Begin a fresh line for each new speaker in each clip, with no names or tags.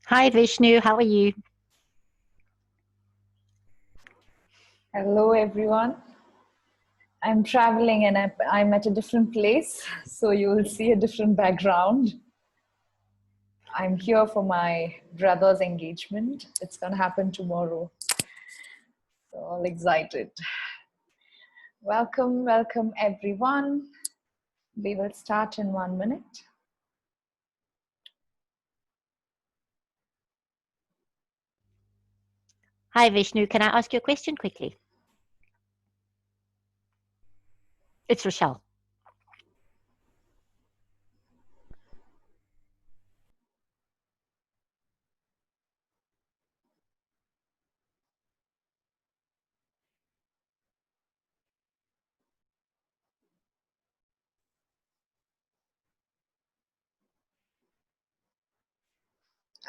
Hi Vishnu, how are you?
Hello everyone. I'm traveling and I'm at a different place, so you will see a different background. I'm here for my brother's engagement. It's going to happen tomorrow. So all excited. Welcome everyone. We will start in 1 minute.
Hi Vishnu, can I ask you a question quickly? It's Rochelle.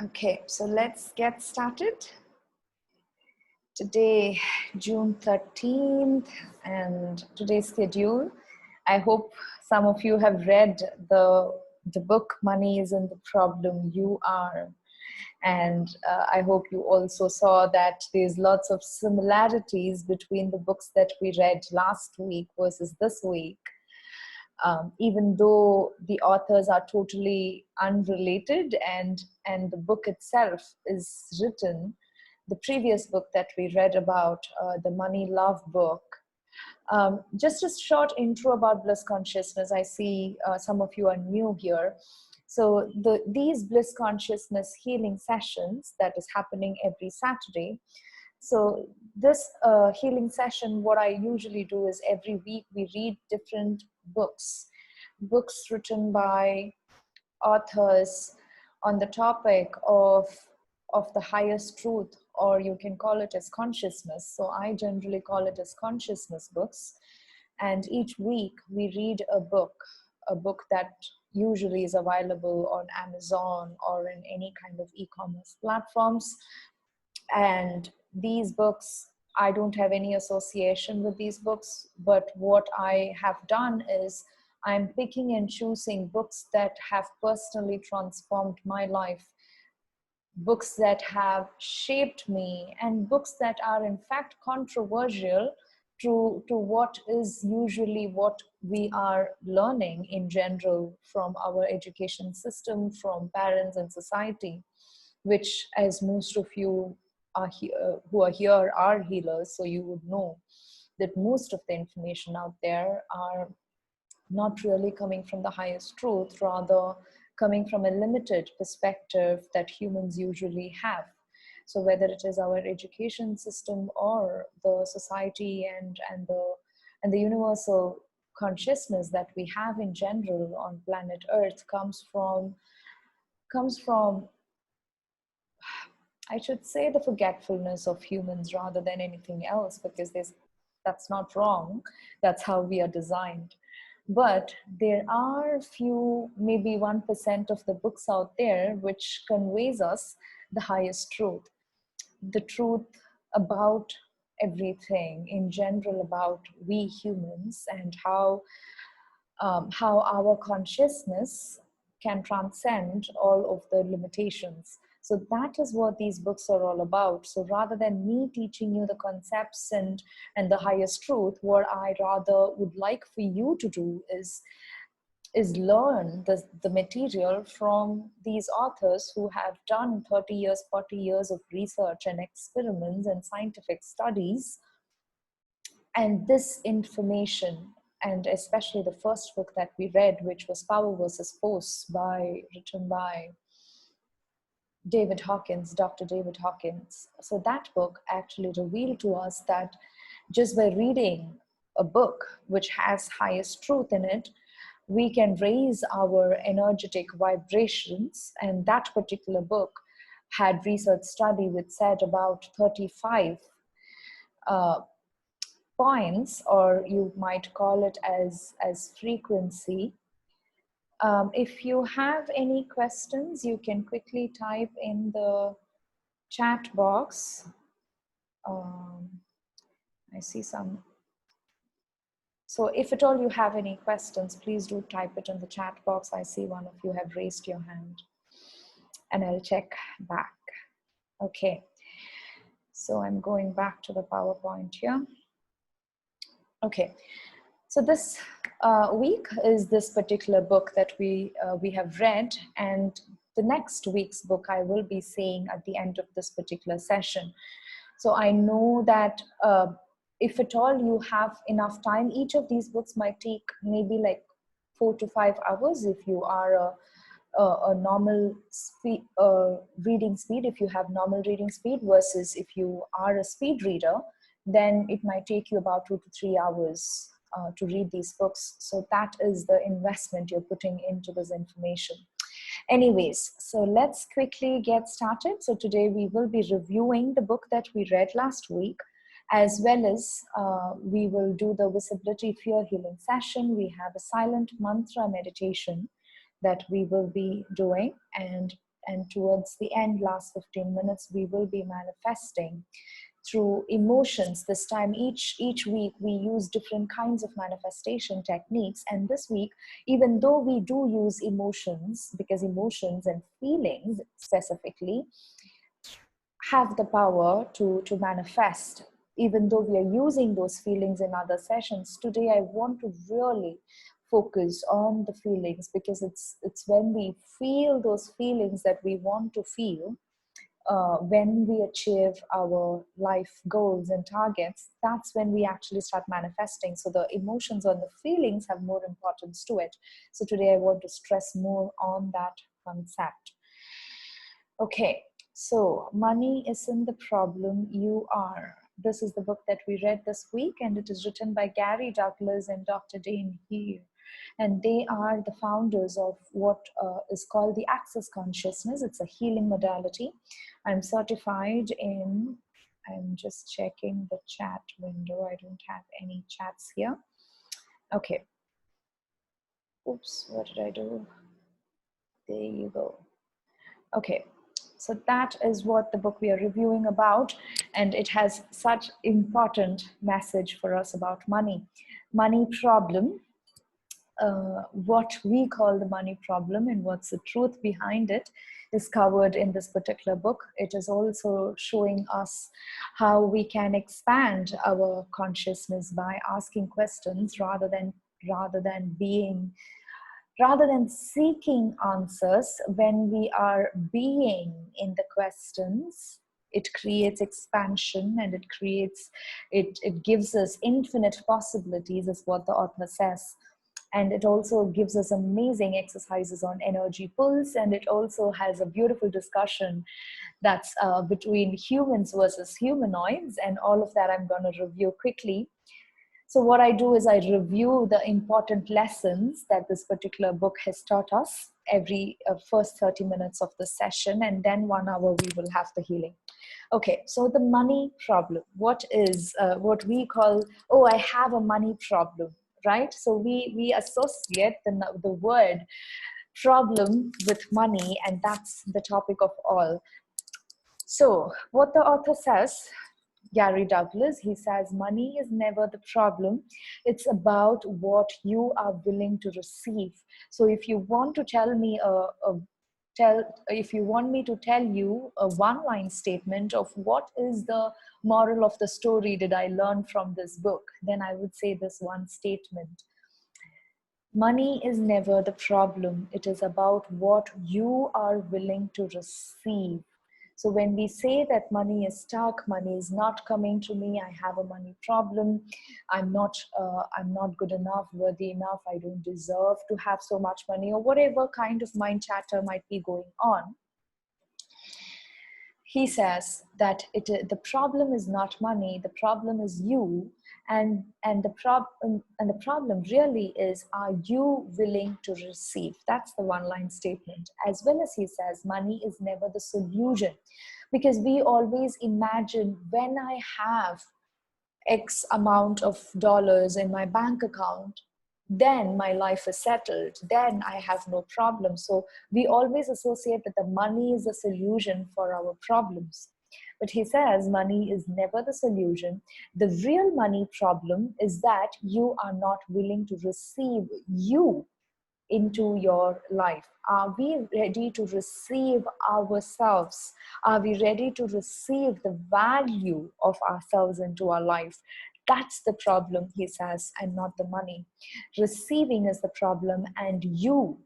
Okay, so let's get started. Today, June 13th, and today's schedule. I hope some of you have read the book Money Isn't the Problem, You Are. And I hope you also saw that there's lots of similarities between the books that we read last week versus this week. Even though the authors are totally unrelated and the book itself is written, the previous book that we read about, the Money Love book. Just a short intro about Bliss Consciousness. I see some of you are new here. So these Bliss Consciousness healing sessions that is happening every Saturday. So this healing session, what I usually do is every week we read different books written by authors on the topic of the highest truth, or you can call it as consciousness. So I generally call it as consciousness books. And each week we read a book that usually is available on Amazon or in any kind of e-commerce platforms. And these books, I don't have any association with these books, but what I have done is I'm picking and choosing books that have personally transformed my life, books that have shaped me, and books that are in fact controversial to what is usually what we are learning in general from our education system, from parents and society, which, as most of you are here, who are here are healers, so you would know that most of the information out there are not really coming from the highest truth, rather coming from a limited perspective that humans usually have. So whether it is our education system or the society and the universal consciousness that we have in general on planet Earth comes from, I should say, the forgetfulness of humans rather than anything else, because that's not wrong. That's how we are designed. But there are few, maybe 1% of the books out there which conveys us the highest truth, the truth about everything in general, about we humans, and how our consciousness can transcend all of the limitations. So that is what these books are all about. So rather than me teaching you the concepts and the highest truth, what I rather would like for you to do is learn the material from these authors who have done 30 years, 40 years of research and experiments and scientific studies. And this information, and especially the first book that we read, which was Power versus Force, written by David Hawkins, Dr. David Hawkins. So that book actually revealed to us that just by reading a book which has highest truth in it, we can raise our energetic vibrations. And that particular book had research study which said about 35 points, or you might call it as frequency. If you have any questions, you can quickly type in the chat box. I see some. So if at all you have any questions, please do type it in the chat box. I see one of you have raised your hand. and I'll check back. Okay, so I'm going back to the PowerPoint here. Okay, so this week is this particular book that we have read, and the next week's book I will be saying at the end of this particular session. So I know that if at all you have enough time, each of these books might take maybe like 4 to 5 hours if you are a normal speed, reading speed, if you have normal reading speed, versus if you are a speed reader, then it might take you about 2 to 3 hours to read these books. So that is the investment you're putting into this information. Anyways, so let's quickly get started. So today we will be reviewing the book that we read last week, as well as we will do the visibility fear healing session. We have a silent mantra meditation that we will be doing, and towards the end, last 15 minutes, we will be manifesting through emotions. This time, each week we use different kinds of manifestation techniques, and this week, even though we do use emotions, because emotions and feelings specifically have the power to manifest, even though we are using those feelings in other sessions, today I want to really focus on the feelings, because it's when we feel those feelings that we want to feel, when we achieve our life goals and targets, that's when we actually start manifesting. So the emotions or the feelings have more importance to it. So today I want to stress more on that concept. Okay, so money isn't the problem, you are. This is the book that we read this week, and it is written by Gary Douglas and Dr. Dain Heer. And they are the founders of what is called the Access Consciousness. It's a healing modality. I'm certified in, I'm just checking the chat window. I don't have any chats here. Okay. Oops, what did I do? There you go. Okay. So that is what the book we are reviewing about, and it has such important message for us about money. Money problem, what we call the money problem and what's the truth behind it is covered in this particular book. It is also showing us how we can expand our consciousness by asking questions rather than seeking answers. When we are being in the questions, it creates expansion, and it gives us infinite possibilities, is what the author says. And it also gives us amazing exercises on energy pulse, and it also has a beautiful discussion that's between humans versus humanoids, and all of that I'm going to review quickly. So what I do is I review the important lessons that this particular book has taught us every first 30 minutes of the session, and then 1 hour we will have the healing. Okay, so the money problem. What is what we call, oh, I have a money problem, right? So we associate the word problem with money, and that's the topic of all. So what the author says, Gary Douglas, he says, money is never the problem. It's about what you are willing to receive. So if you want to tell me if you want me to tell you a one-line statement of what is the moral of the story did I learn from this book, then I would say this one statement. Money is never the problem. It is about what you are willing to receive. So when we say that money is stuck, money is not coming to me, I have a money problem, I'm not good enough, worthy enough, I don't deserve to have so much money, or whatever kind of mind chatter might be going on, he says that the problem is not money, the problem is you, and the problem really is, are you willing to receive? That's the one-line statement. As well as he says, money is never the solution, because we always imagine, when I have X amount of dollars in my bank account, then my life is settled, then I have no problem. So we always associate that the money is a solution for our problems. But he says money is never the solution. The real money problem is that you are not willing to receive you. into your life? Are we ready to receive ourselves? Are we ready to receive the value of ourselves into our life? That's the problem, he says, and not the money. Receiving is the problem, and you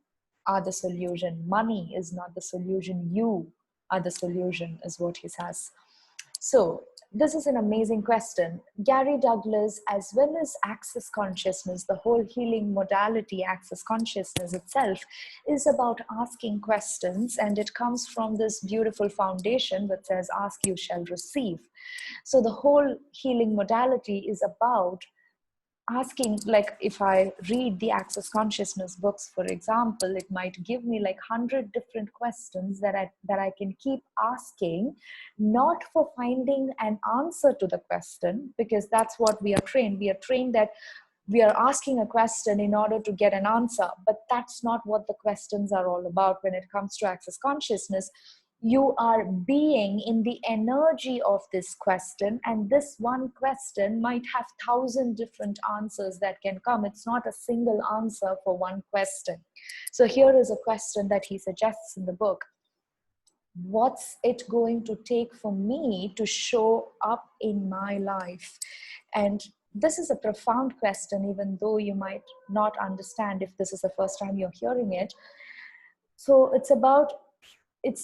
are the solution. Money is not the solution. You are the solution, is what he says. So this is an amazing question. Gary Douglas, as well as Access Consciousness, the whole healing modality, Access Consciousness itself, is about asking questions, and it comes from this beautiful foundation that says, ask, you shall receive. So the whole healing modality is about asking, like if I read the Access Consciousness books, for example, it might give me like 100 different questions that I can keep asking, not for finding an answer to the question, because that's what we are trained. We are trained that we are asking a question in order to get an answer, but that's not what the questions are all about. When it comes to Access Consciousness, you are being in the energy of this question, and this one question might have 1,000 different answers that can come. It's not a single answer for one question. So here is a question that he suggests in the book. What's it going to take for me to show up in my life? And this is a profound question, even though you might not understand if this is the first time you're hearing it. So it's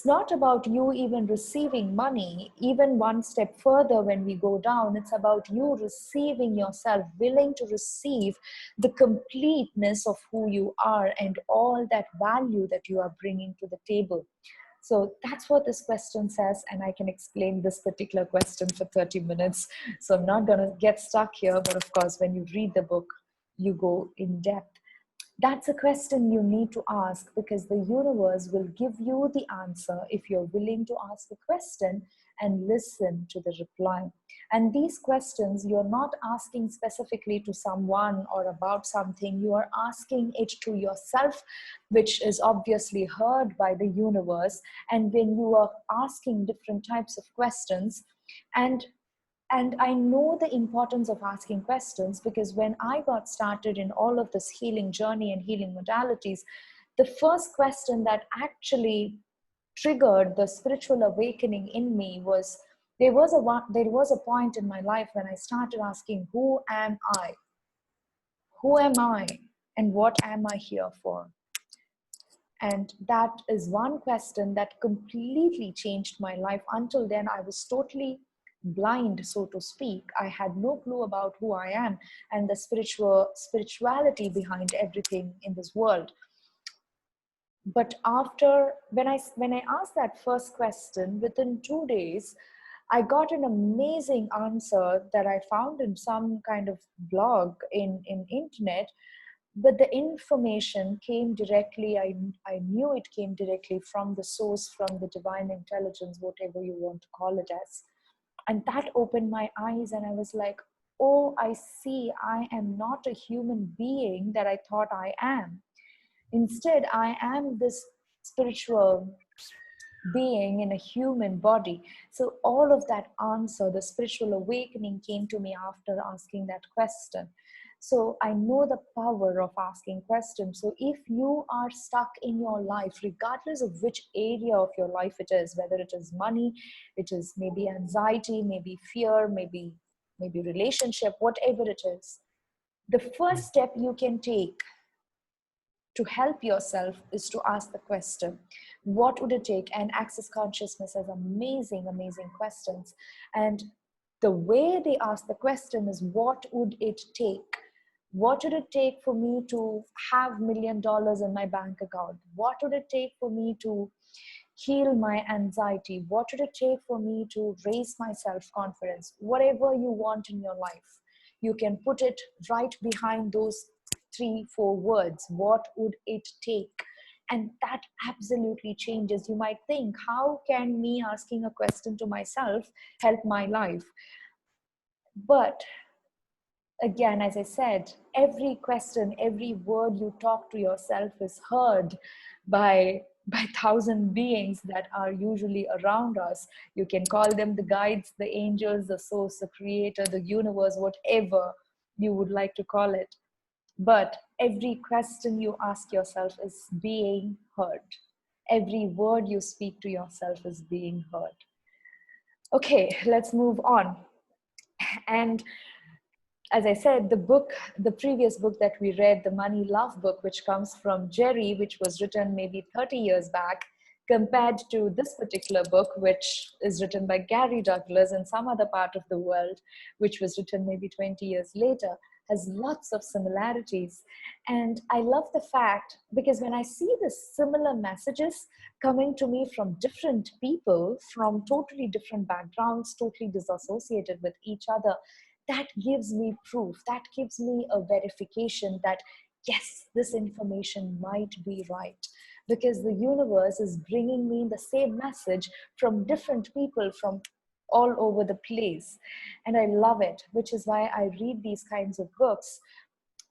not about you even receiving money. Even one step further, when we go down, it's about you receiving yourself, willing to receive the completeness of who you are and all that value that you are bringing to the table. So that's what this question says, and I can explain this particular question for 30 minutes. So I'm not going to get stuck here, but of course, when you read the book, you go in depth. That's a question you need to ask, because the universe will give you the answer if you're willing to ask the question and listen to the reply. And these questions, you're not asking specifically to someone or about something. You are asking it to yourself, which is obviously heard by the universe. And when you are asking different types of questions, and I know the importance of asking questions, because when I got started in all of this healing journey and healing modalities, the first question that actually triggered the spiritual awakening in me was, there was a point in my life when I started asking, who am I? Who am I? And what am I here for? And that is one question that completely changed my life. Until then, I was totally blind, so to speak. I had no clue about who I am and the spirituality behind everything in this world. But after, when I asked that first question, within 2 days, I got an amazing answer that I found in some kind of blog in internet. But the information came directly, I knew it came directly from the source, from the divine intelligence, whatever you want to call it as. And that opened my eyes, and I was like, oh, I see, I am not a human being that I thought I am. Instead, I am this spiritual being in a human body. So all of that answer, the spiritual awakening, came to me after asking that question. So I know the power of asking questions. So if you are stuck in your life, regardless of which area of your life it is, whether it is money, it is maybe anxiety, maybe fear, maybe relationship, whatever it is, the first step you can take to help yourself is to ask the question, what would it take? And Access Consciousness has amazing, amazing questions. And the way they ask the question is, what would it take? What would it take for me to have $1 million in my bank account? What would it take for me to heal my anxiety? What would it take for me to raise my self-confidence? Whatever you want in your life, you can put it right behind those 3-4 words. What would it take? And that absolutely changes. You might think, how can me asking a question to myself help my life? But again, as I said, every question, every word you talk to yourself is heard by 1,000 beings that are usually around us. You can call them the guides, the angels, the source, the creator, the universe, whatever you would like to call it. but every question you ask yourself is being heard. Every word you speak to yourself is being heard. Okay, let's move on. And as I said, the previous book that we read, the Money Love book, which comes from Jerry, which was written maybe 30 years back, compared to this particular book, which is written by Gary Douglas in some other part of the world, which was written maybe 20 years later, has lots of similarities. And I love the fact, because when I see the similar messages coming to me from different people, from totally different backgrounds, totally disassociated with each other, that gives me proof, that gives me a verification that yes, this information might be right, because the universe is bringing me the same message from different people from all over the place. And I love it, which is why I read these kinds of books.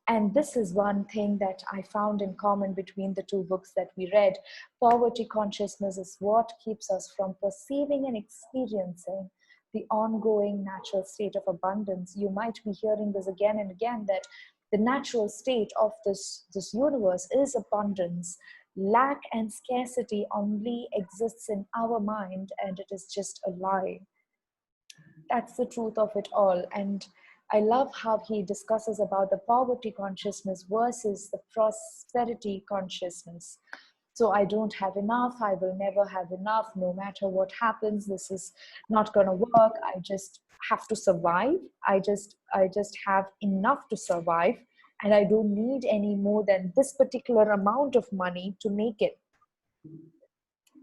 And this is one thing that I found in common between the two books that we read. Poverty consciousness is what keeps us from perceiving and experiencing the ongoing natural state of abundance. You might be hearing this again and again, that the natural state of this universe is abundance. Lack and scarcity only exists in our mind, and it is just a lie. That's the truth of it all. And I love how he discusses about the poverty consciousness versus the prosperity consciousness. So I don't have enough, I will never have enough, no matter what happens, this is not going to work, I just have to survive. I just have enough to survive, and I don't need any more than this particular amount of money to make it.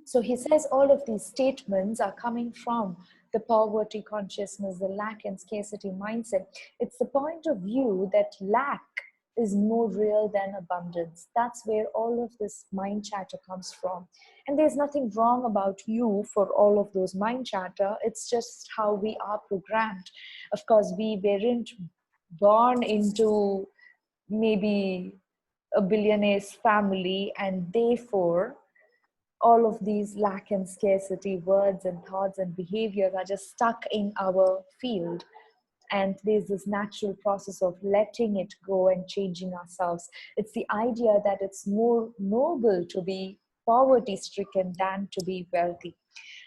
So he says all of these statements are coming from the poverty consciousness, the lack and scarcity mindset. It's the point of view that lack is more real than abundance. That's where all of this mind chatter comes from. And there's nothing wrong about you for all of those mind chatter. It's just how we are programmed. Of course, we weren't born into maybe a billionaire's family, and therefore all of these lack and scarcity words and thoughts and behaviors are just stuck in our field. And there's this natural process of letting it go and changing ourselves. It's the idea that it's more noble to be poverty stricken than to be wealthy.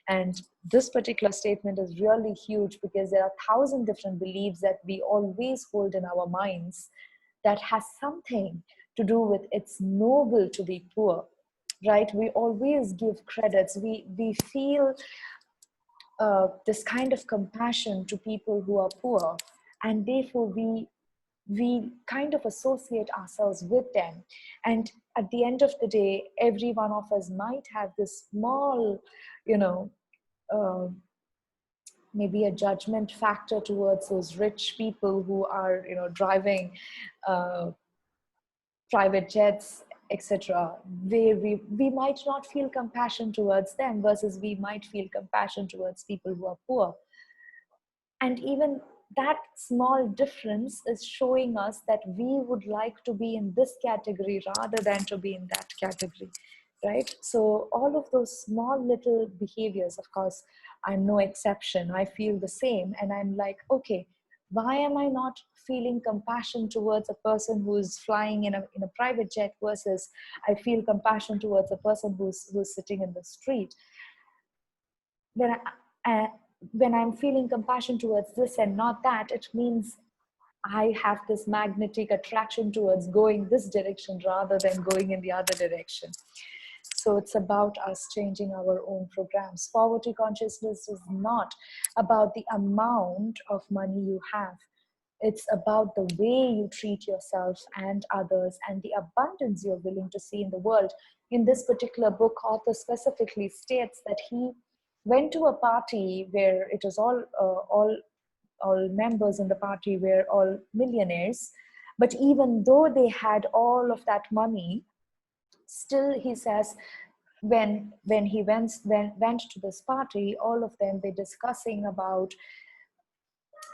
And this particular statement is really huge, because there are 1,000 different beliefs that we always hold in our minds that has something to do with it's noble to be poor, right? We always give credits. We feel this kind of compassion to people who are poor, and therefore we kind of associate ourselves with them. And at the end of the day, every one of us might have this small, uh, maybe a judgment factor towards those rich people who are, driving private jets, etc., where we might not feel compassion towards them, versus we might feel compassion towards people who are poor. And even that small difference is showing us that we would like to be in this category rather than to be in that category, right? So all of those small little behaviors, of course, I'm no exception. I feel the same. And I'm like, okay, why am I not feeling compassion towards a person who's flying in a private jet, versus I feel compassion towards a person who's sitting in the street? When I'm feeling compassion towards this and not that, it means I have this magnetic attraction towards going this direction rather than going in the other direction. So it's about us changing our own programs. Poverty consciousness is not about the amount of money you have. It's about the way you treat yourself and others, and the abundance you're willing to see in the world. In this particular book, author specifically states that he went to a party where it was all members in the party were all millionaires, but even though they had all of that money, still he says when he went to this party, all of them were discussing about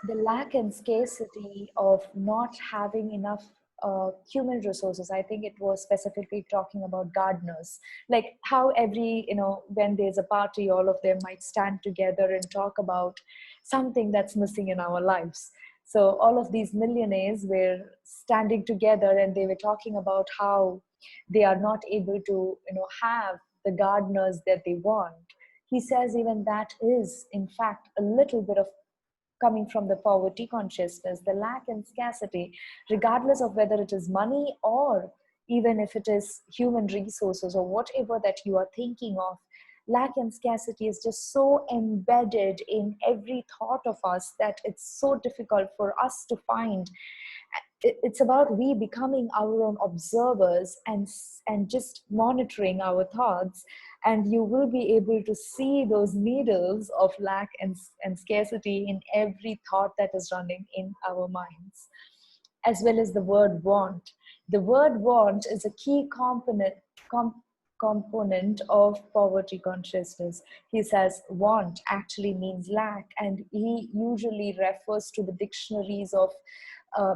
the lack and scarcity of not having enough human resources. I think it was specifically talking about gardeners, like how every, when there's a party, all of them might stand together and talk about something that's missing in our lives. So all of these millionaires were standing together and they were talking about how they are not able to, have the gardeners that they want. He says even that is, in fact, a little bit of coming from the poverty consciousness, the lack and scarcity, regardless of whether it is money or even if it is human resources or whatever that you are thinking of. Lack and scarcity is just so embedded in every thought of us that it's so difficult for us to find. It's about we becoming our own observers and just monitoring our thoughts, and you will be able to see those needles of lack and scarcity in every thought that is running in our minds, as well as the word want. The word want is a key component of poverty consciousness. He says want actually means lack, and he usually refers to the dictionaries of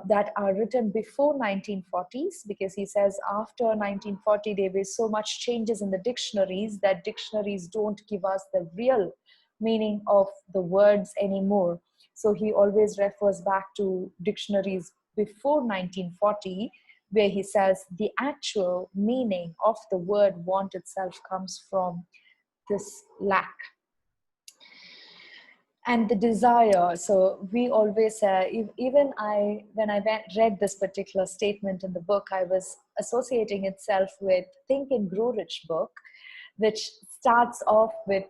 that are written before 1940s, because he says after 1940 there were so much changes in the dictionaries that dictionaries don't give us the real meaning of the words anymore. So he always refers back to dictionaries before 1940, where he says the actual meaning of the word want itself comes from this lack and the desire. So we always say, even when I read this particular statement in the book, I was associating itself with Think and Grow Rich book, which starts off with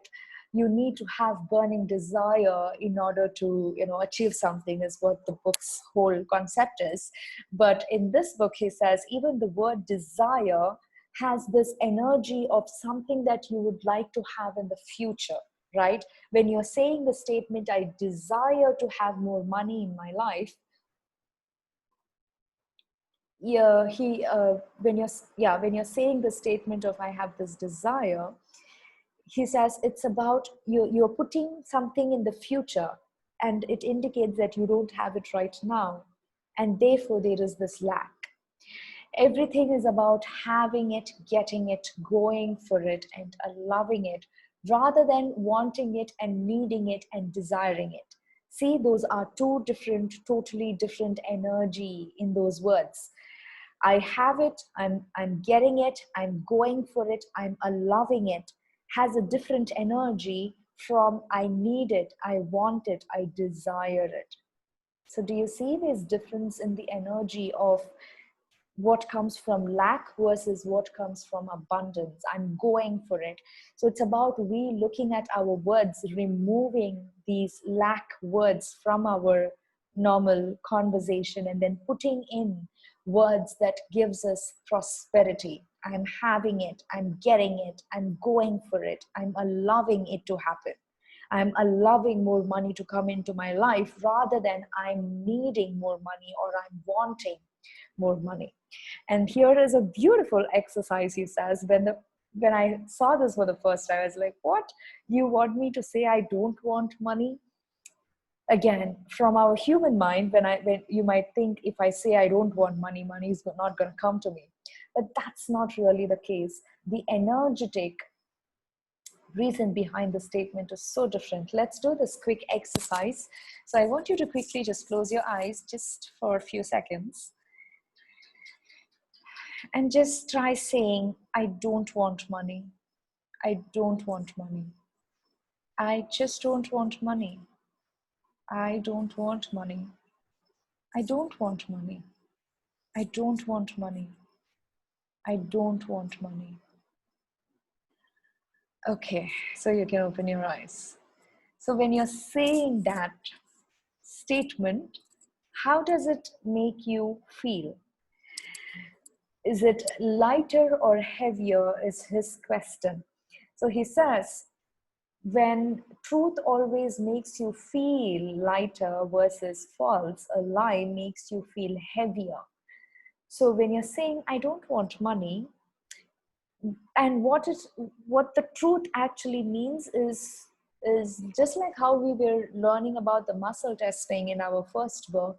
you need to have burning desire in order to achieve something, is what the book's whole concept is. But in this book he says even the word desire has this energy of something that you would like to have in the future, right? When you're saying the statement, I desire to have more money in my life, when you're saying the statement of I have this desire, he says it's about you're putting something in the future, and it indicates that you don't have it right now, and therefore there is this lack. Everything is about having it, getting it, going for it, and loving it, rather than wanting it and needing it and desiring it. See, those are two different, totally different energy in those words. I have it, I'm getting it, I'm going for it, I'm loving it, has a different energy from I need it, I want it, I desire it. So do you see this difference in the energy of what comes from lack versus what comes from abundance? I'm going for it. So it's about we looking at our words, removing these lack words from our normal conversation, and then putting in words that gives us prosperity. I'm having it, I'm getting it, I'm going for it, I'm allowing it to happen. I'm allowing more money to come into my life, rather than I'm needing more money or I'm wanting more money. And here is a beautiful exercise, he says. When I saw this for the first time, I was like, what? You want me to say I don't want money? Again, from our human mind, when you might think if I say I don't want money, money is not going to come to me. But that's not really the case. The energetic reason behind the statement is so different. Let's do this quick exercise. So I want you to quickly just close your eyes just for a few seconds. And just try saying, I don't want money. I don't want money. I just don't want money. I don't want money. I don't want money. I don't want money. I don't want money. Okay, so you can open your eyes. So when you're saying that statement, how does it make you feel? Is it lighter or heavier is his question. So he says, when truth always makes you feel lighter versus false, a lie makes you feel heavier. So when you're saying, I don't want money, and what the truth actually means is just like how we were learning about the muscle testing in our first book.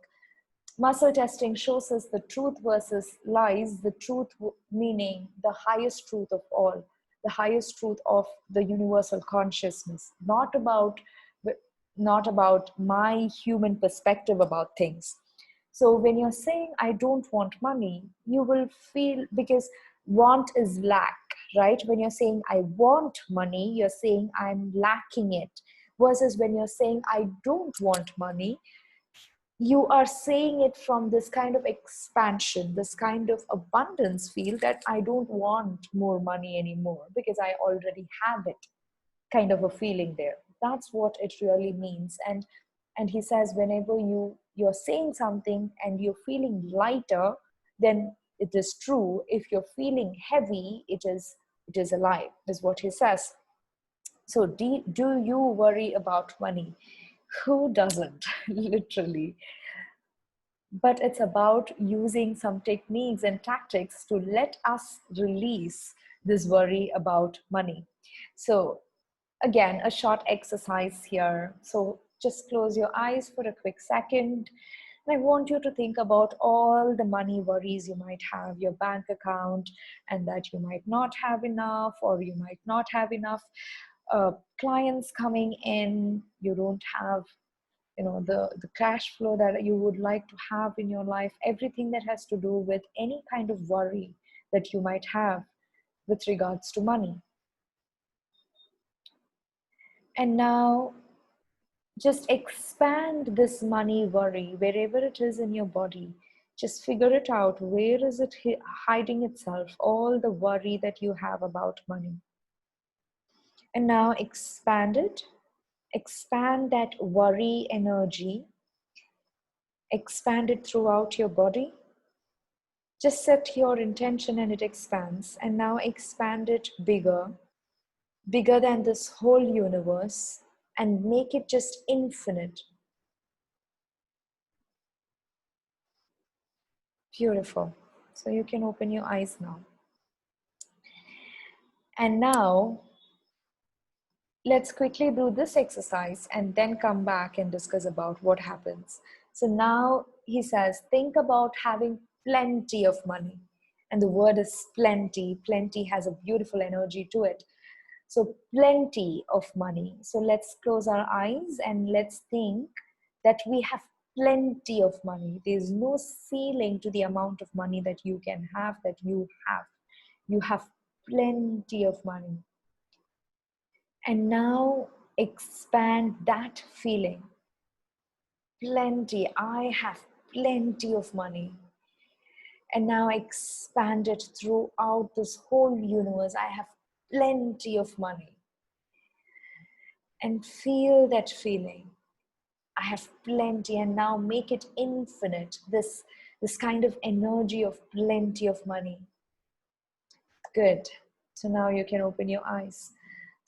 Muscle testing shows us the truth versus lies, the truth meaning the highest truth of all, the highest truth of the universal consciousness, not about not about my human perspective about things. So when you're saying, I don't want money, you will feel, because want is lack, right? When you're saying, I want money, you're saying, I'm lacking it. Versus when you're saying, I don't want money, you are saying it from this kind of expansion, this kind of abundance feel, that I don't want more money anymore because I already have it, kind of a feeling there. That's what it really means. And he says, whenever you're saying something and you're feeling lighter, then it is true. If you're feeling heavy, it is a lie, is what he says. So do you worry about money? Who doesn't? Literally. But it's about using some techniques and tactics to let us release this worry about money. So again, a short exercise here. So just close your eyes for a quick second. And I want you to think about all the money worries you might have, your bank account, and that you might not have enough, or you might not have enough clients coming in. You don't have, the cash flow that you would like to have in your life. Everything that has to do with any kind of worry that you might have with regards to money. And now just expand this money worry wherever it is in your body. Just figure it out. Where is it hiding itself? All the worry that you have about money. And now expand it. Expand that worry energy. Expand it throughout your body. Just set your intention and it expands. And now expand it bigger than this whole universe, and make it just infinite. Beautiful. So you can open your eyes now. And now let's quickly do this exercise and then come back and discuss about what happens. So now he says, think about having plenty of money. And the word is plenty. Plenty has a beautiful energy to it. So plenty of money. So let's close our eyes and let's think that we have plenty of money. There's no ceiling to the amount of money that you can have, that you have. You have plenty of money. And now expand that feeling. Plenty. I have plenty of money. And now expand it throughout this whole universe. I have plenty of money. And feel that feeling. I have plenty. And now make it infinite. This kind of energy of plenty of money. Good. So now you can open your eyes.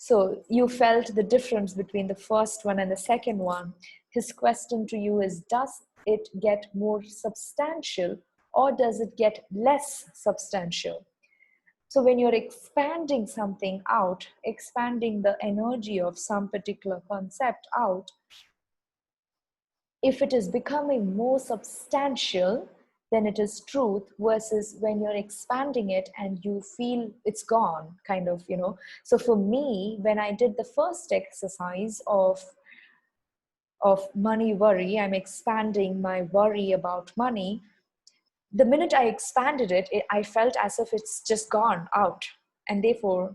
So you felt the difference between the first one and the second one. His question to you is, does it get more substantial or does it get less substantial? So when you're expanding something out, expanding the energy of some particular concept out, if it is becoming more substantial, then it is truth, versus when you're expanding it and you feel it's gone, kind of, So for me, when I did the first exercise of money worry, I'm expanding my worry about money. The minute I expanded it, I felt as if it's just gone out. And therefore,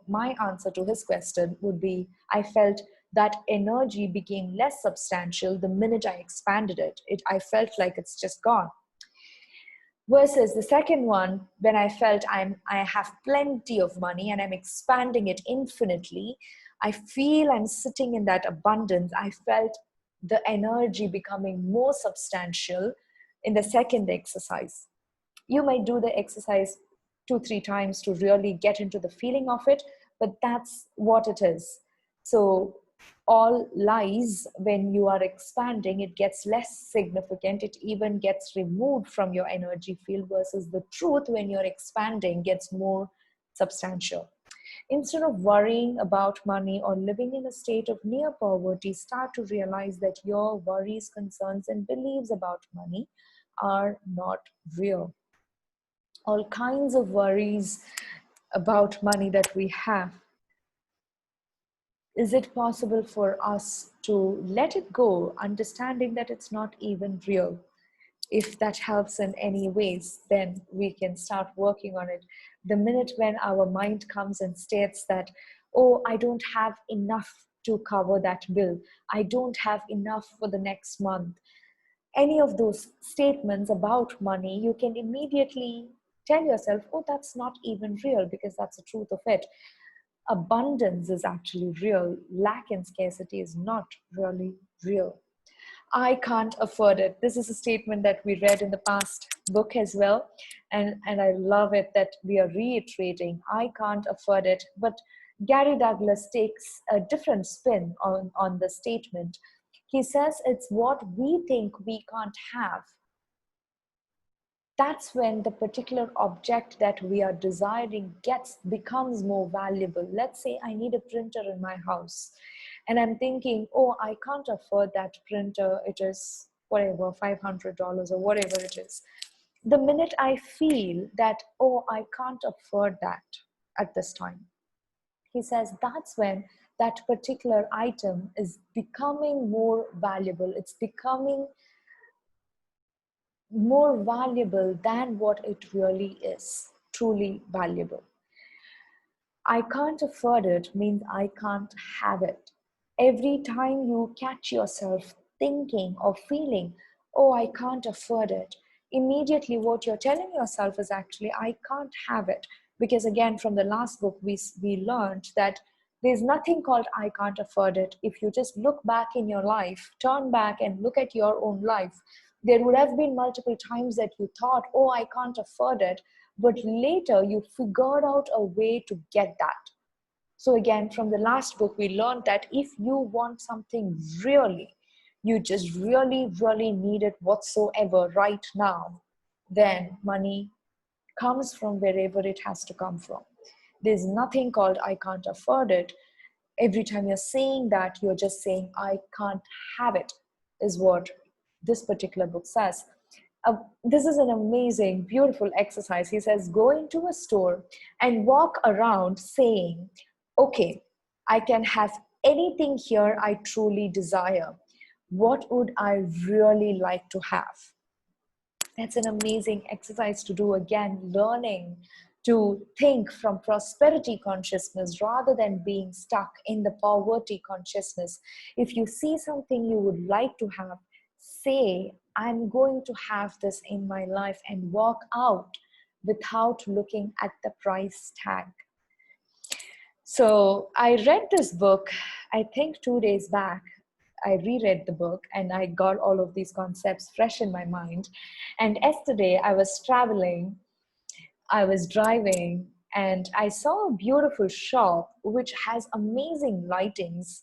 my answer to his question would be, I felt that energy became less substantial the minute I expanded it. I felt like it's just gone. Versus the second one, when I felt I have plenty of money and I'm expanding it infinitely, I feel I'm sitting in that abundance. I felt the energy becoming more substantial in the second exercise. You might do the exercise 2-3 times to really get into the feeling of it, but that's what it is. So all lies, when you are expanding, it gets less significant. It even gets removed from your energy field, versus the truth, when you're expanding, gets more substantial. Instead of worrying about money or living in a state of near poverty, start to realize that your worries, concerns, and beliefs about money are not real. All kinds of worries about money that we have, Is it possible for us to let it go, understanding that it's not even real? If that helps in any ways, then we can start working on it. The minute when our mind comes and states that, oh, I don't have enough to cover that bill, I don't have enough for the next month, any of those statements about money, you can immediately tell yourself, oh, that's not even real, because that's the truth of it. Abundance is actually real. Lack and scarcity is not really real. I can't afford it. This is a statement that we read in the past book as well. And I love it that we are reiterating, I can't afford it. But Gary Douglas takes a different spin on the statement. He says it's what we think we can't have. That's when the particular object that we are desiring becomes more valuable. Let's say I need a printer in my house, and I'm thinking, oh, I can't afford that printer. It is whatever, $500 or whatever it is. The minute I feel that, oh, I can't afford that at this time, he says that's when that particular item is becoming more valuable. It's becoming more valuable than what it really is, truly valuable. I can't afford it means I can't have it. Every time you catch yourself thinking or feeling, oh, I can't afford it, immediately what you're telling yourself is actually, I can't have it. Because again, from the last book, we learned that there's nothing called I can't afford it. If you just look back in your life, turn back and look at your own life, there would have been multiple times that you thought, oh, I can't afford it. But later you figured out a way to get that. So again, from the last book, we learned that if you want something really, you just really, really need it whatsoever right now, then money comes from wherever it has to come from. There's nothing called I can't afford it. Every time you're saying that, you're just saying I can't have it, is what this particular book says. This is an amazing, beautiful exercise. He says, go into a store and walk around saying, okay, I can have anything here I truly desire. What would I really like to have? That's an amazing exercise to do. Again, learning to think from prosperity consciousness rather than being stuck in the poverty consciousness. If you see something you would like to have, say, I'm going to have this in my life, and walk out without looking at the price tag. So I read this book, I think 2 days back. I reread the book and I got all of these concepts fresh in my mind. And yesterday I was traveling, I was driving, and I saw a beautiful shop which has amazing lightings.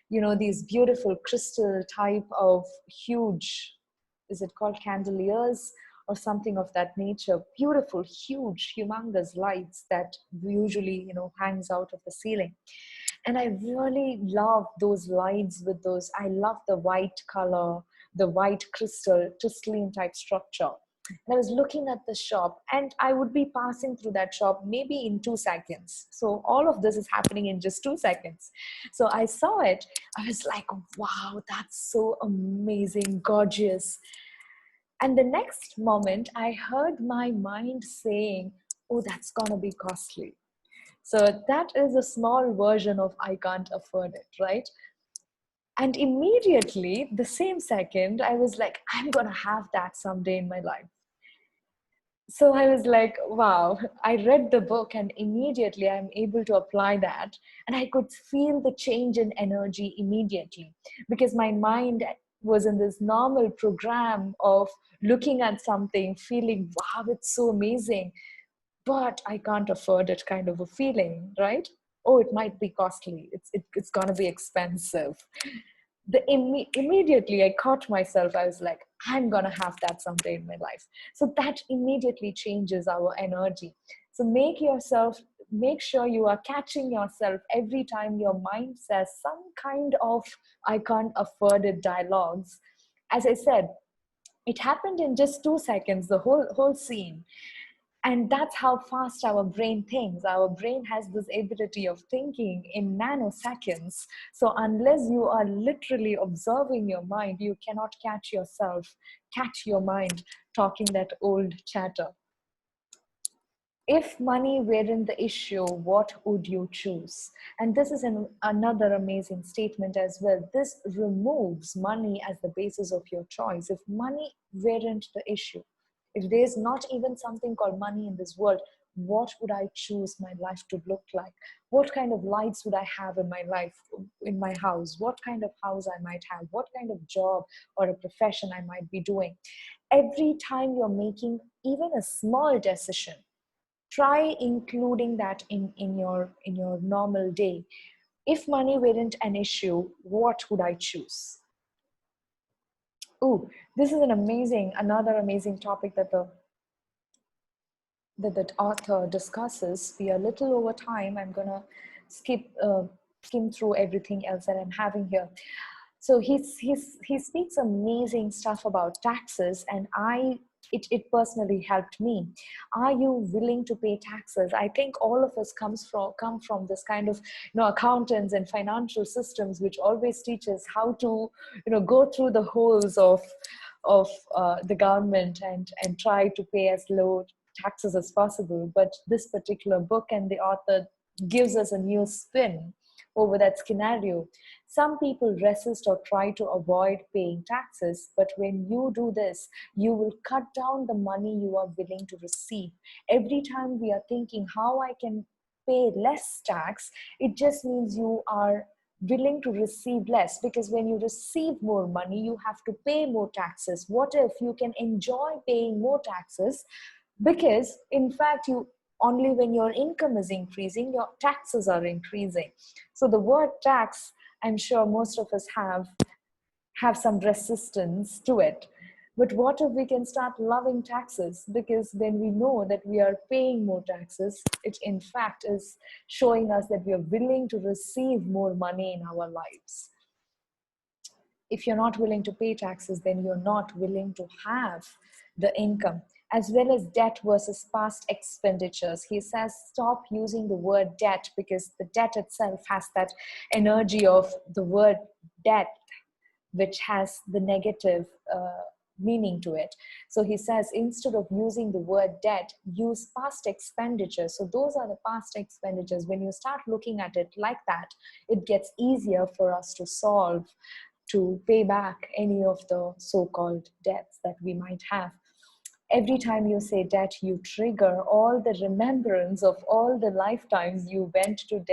You know, these beautiful crystal type of huge, is it called candeliers or something of that nature? Beautiful, huge, humongous lights that usually, you know, hangs out of the ceiling. And I really love those lights with those, I love the white color, the white crystalline type structure. And I was looking at the shop, and I would be passing through that shop maybe in 2 seconds. So all of this is happening in just 2 seconds. So I saw it. I was like, wow, that's so amazing, gorgeous. And the next moment, I heard my mind saying, oh, that's going to be costly. So that is a small version of I can't afford it, right? And immediately, the same second, I was like, I'm going to have that someday in my life. So I was like, wow, I read the book and immediately I'm able to apply that. And I could feel the change in energy immediately, because my mind was in this normal program of looking at something, feeling, wow, it's so amazing, but I can't afford it kind of a feeling, right? Oh, it might be costly. It's going to be expensive. Immediately I caught myself. I was like, I'm going to have that someday in my life. So that immediately changes our energy. So make sure you are catching yourself every time your mind says some kind of I can't afford it dialogues. As I said, it happened in just 2 seconds, the whole scene. And that's how fast our brain thinks. Our brain has this ability of thinking in nanoseconds. So unless you are literally observing your mind, you cannot catch your mind talking that old chatter. If money weren't the issue, what would you choose? And this is another amazing statement as well. This removes money as the basis of your choice. If money weren't the issue, if there's not even something called money in this world, what would I choose my life to look like? What kind of lights would I have in my life, in my house? What kind of house I might have? What kind of job or a profession I might be doing? Every time you're making even a small decision, try including that in your normal day. If money weren't an issue, what would I choose? Oh, this is another amazing topic that the author discusses. We are a little over time. I'm gonna skim through everything else that I'm having here. So he speaks amazing stuff about taxes, and it personally helped me. Are you willing to pay taxes? I think all of us come from this kind of, accountants and financial systems, which always teach us how to, go through the holes of the government and try to pay as low taxes as possible. But this particular book and the author gives us a new spin over that scenario. Some people resist or try to avoid paying taxes, but when you do this, you will cut down the money you are willing to receive. Every time we are thinking how I can pay less tax, it just means you are willing to receive less, because when you receive more money, you have to pay more taxes. What if you can enjoy paying more taxes? Because in fact, only when your income is increasing, your taxes are increasing. So the word tax, I'm sure most of us have some resistance to it. But what if we can start loving taxes? Because when we know that we are paying more taxes, it in fact is showing us that we are willing to receive more money in our lives. If you're not willing to pay taxes, then you're not willing to have the income. As well as debt versus past expenditures. He says, stop using the word debt, because the debt itself has that energy of the word debt, which has the negative meaning to it. So he says, instead of using the word debt, use past expenditures. So those are the past expenditures. When you start looking at it like that, it gets easier for us to solve, to pay back any of the so-called debts that we might have. Every time you say debt, you trigger all the remembrance of all the lifetimes you went to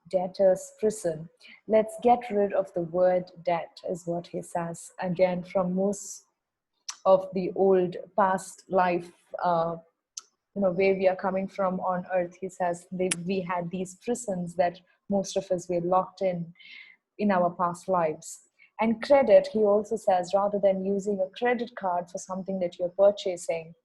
debtor's prison. Let's get rid of the word debt, is what he says. Again, from most of the old past life, where we are coming from on earth, he says we had these prisons that most of us were locked in our past lives. And credit, he also says, rather than using a credit card for something that you're purchasing,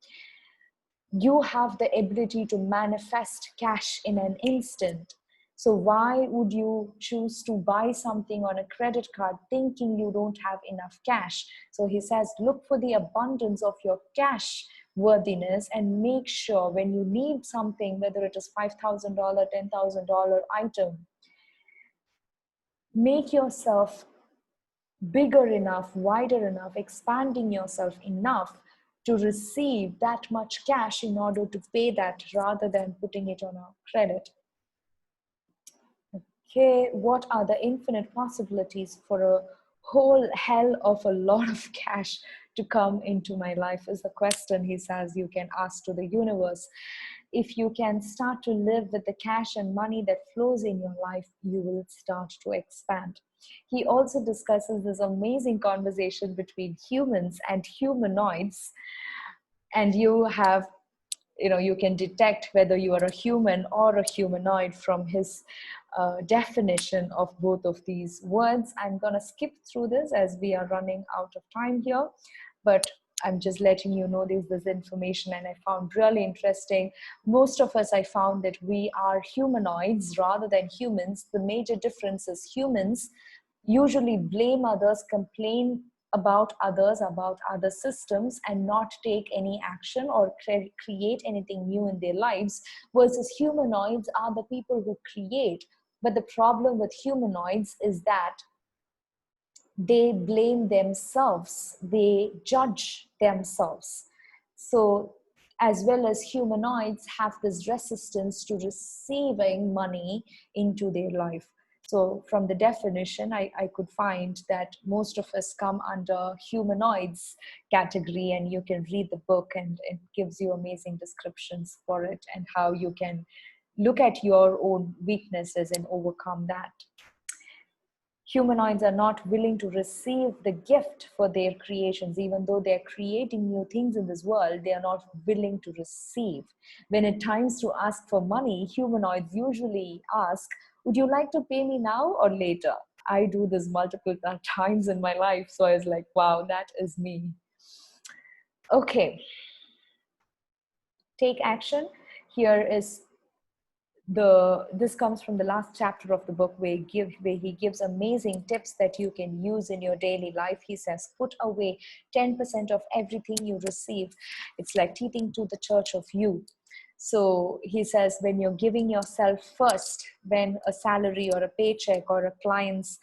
you have the ability to manifest cash in an instant. So why would you choose to buy something on a credit card thinking you don't have enough cash? So he says, look for the abundance of your cash worthiness, and make sure when you need something, whether it is $5,000, $10,000 item, make yourself bigger enough, wider enough, expanding yourself enough to receive that much cash in order to pay that, rather than putting it on a credit. Okay, what are the infinite possibilities for a whole hell of a lot of cash to come into my life is the question he says you can ask to the universe. If you can start to live with the cash and money that flows in your life, you will start to expand. He also discusses this amazing conversation between humans and humanoids, and you can detect whether you are a human or a humanoid from his definition of both of these words. I'm going to skip through this as we are running out of time here, but I'm just letting you know this information, and I found really interesting. Most of us, I found that we are humanoids rather than humans. The major difference is humans usually blame others, complain about others, about other systems, and not take any action or create anything new in their lives, versus humanoids are the people who create. But the problem with humanoids is that they blame themselves, they judge themselves. So, as well as humanoids have this resistance to receiving money into their life. So, from the definition, I could find that most of us come under humanoids category, and you can read the book, and it gives you amazing descriptions for it and how you can look at your own weaknesses and overcome that. Humanoids are not willing to receive the gift for their creations. Even though they're creating new things in this world, they are not willing to receive. When it times to ask for money, humanoids usually ask, would you like to pay me now or later? I do this multiple times in my life. So I was like, wow, that is me. Okay. Take action. Here is this comes from the last chapter of the book, where he gives amazing tips that you can use in your daily life. He says, put away 10% of everything you receive. It's like teaching to the church of you. So he says, when you're giving yourself first, when a salary or a paycheck or a client's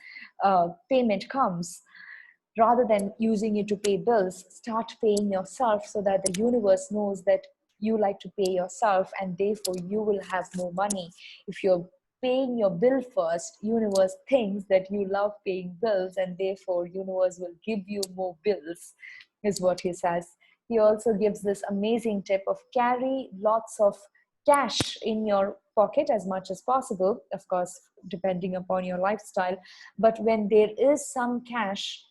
payment comes, rather than using it to pay bills, start paying yourself, so that the universe knows that you like to pay yourself, and therefore you will have more money. If you're paying your bill first, universe thinks that you love paying bills, and therefore universe will give you more bills, is what he says. He also gives this amazing tip of carry lots of cash in your pocket as much as possible, of course depending upon your lifestyle. But when there is some cash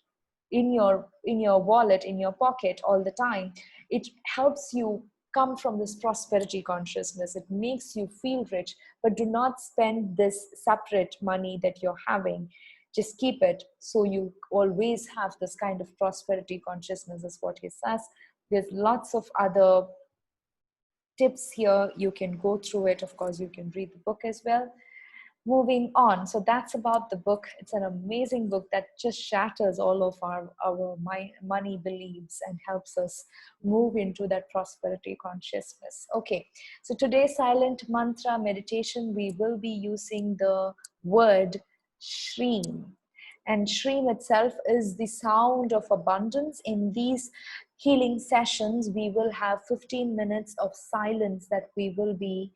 in your wallet, in your pocket all the time, it helps you come from this prosperity consciousness. It makes you feel rich. But do not spend this separate money that you're having. Just keep it, so you always have this kind of prosperity consciousness, is what he says. There's lots of other tips here. You can go through it. Of course, you can read the book as well. Moving on. So that's about the book. It's an amazing book that just shatters all of our money beliefs and helps us move into that prosperity consciousness. Okay, so today's silent mantra meditation, we will be using the word Shreem. And Shreem itself is the sound of abundance. In these healing sessions, we will have 15 minutes of silence that we will be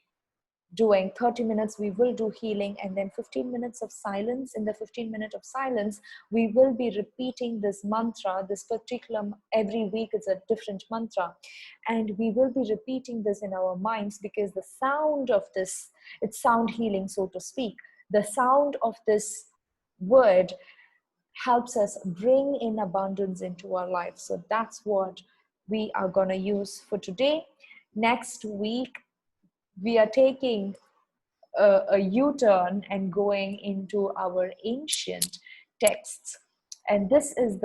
doing. 30 minutes we will do healing, and then 15 minutes of silence. In the 15 minutes of silence, we will be repeating this mantra, this particular, every week it's a different mantra, and we will be repeating this in our minds, because the sound of this, it's sound healing, so to speak. The sound of this word helps us bring in abundance into our life. So that's what we are going to use for today. Next week we are taking a U-turn and going into our ancient texts. And this is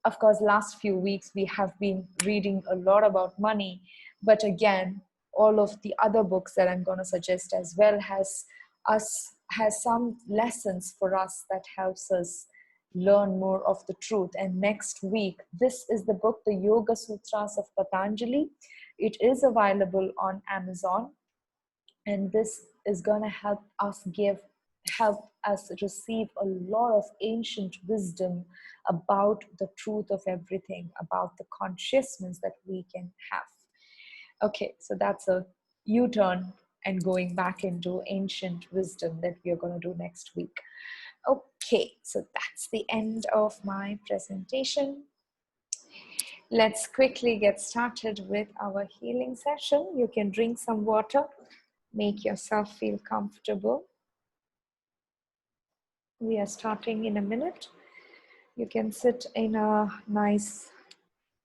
of course, last few weeks we have been reading a lot about money, but again, all of the other books that I'm going to suggest as well has some lessons for us that helps us learn more of the truth. And next week, this is the book, the Yoga Sutras of Patanjali. It is available on Amazon, and this is going to help us receive a lot of ancient wisdom about the truth of everything, about the consciousness that we can have. Okay, so that's a U-turn and going back into ancient wisdom that we are going to do next week. Okay, so that's the end of my presentation. Let's quickly get started with our healing session. You can drink some water. Make yourself feel comfortable. We are starting in a minute. You can sit in a nice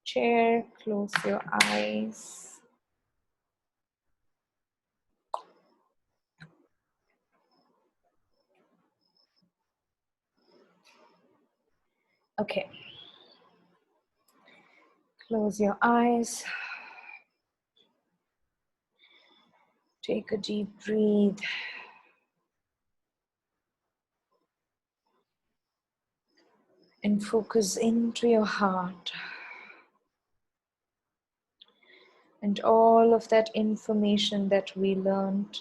chair, close your eyes. Okay. Close your eyes. Take a deep breath. And focus into your heart. And all of that information that we learned,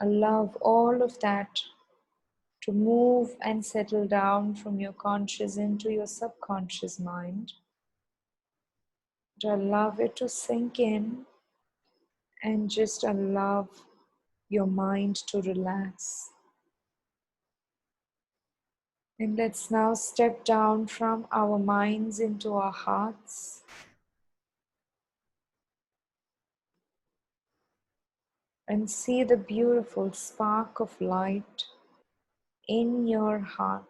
allow all of that to move and settle down from your conscious into your subconscious mind. To allow it to sink in and just allow your mind to relax. And let's now step down from our minds into our hearts. And see the beautiful spark of light in your heart.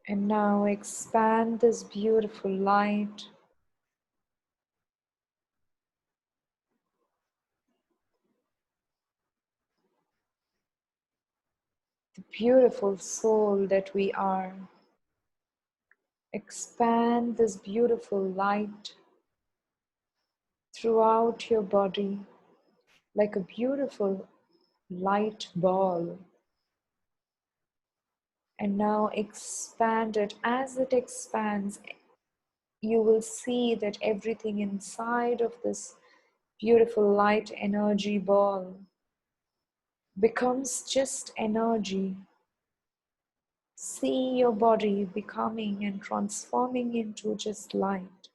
And now expand this beautiful light the beautiful soul that we are. Expand this beautiful light throughout your body like a beautiful light ball. And now expand it. As it expands, you will see that everything inside of this beautiful light energy ball becomes just energy. See your body becoming and transforming into just light.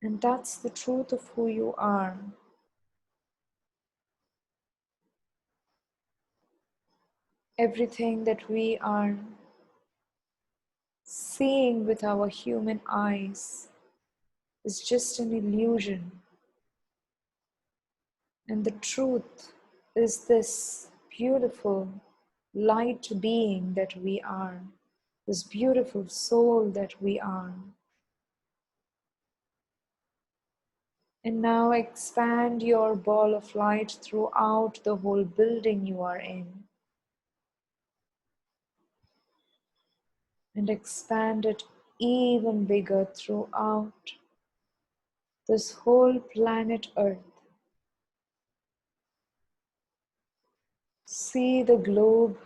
And that's the truth of who you are. Everything that we are seeing with our human eyes is just an illusion. And the truth is this beautiful light being that we are, this beautiful soul that we are. And now expand your ball of light throughout the whole building you are in. And expand it even bigger throughout this whole planet Earth. See the globe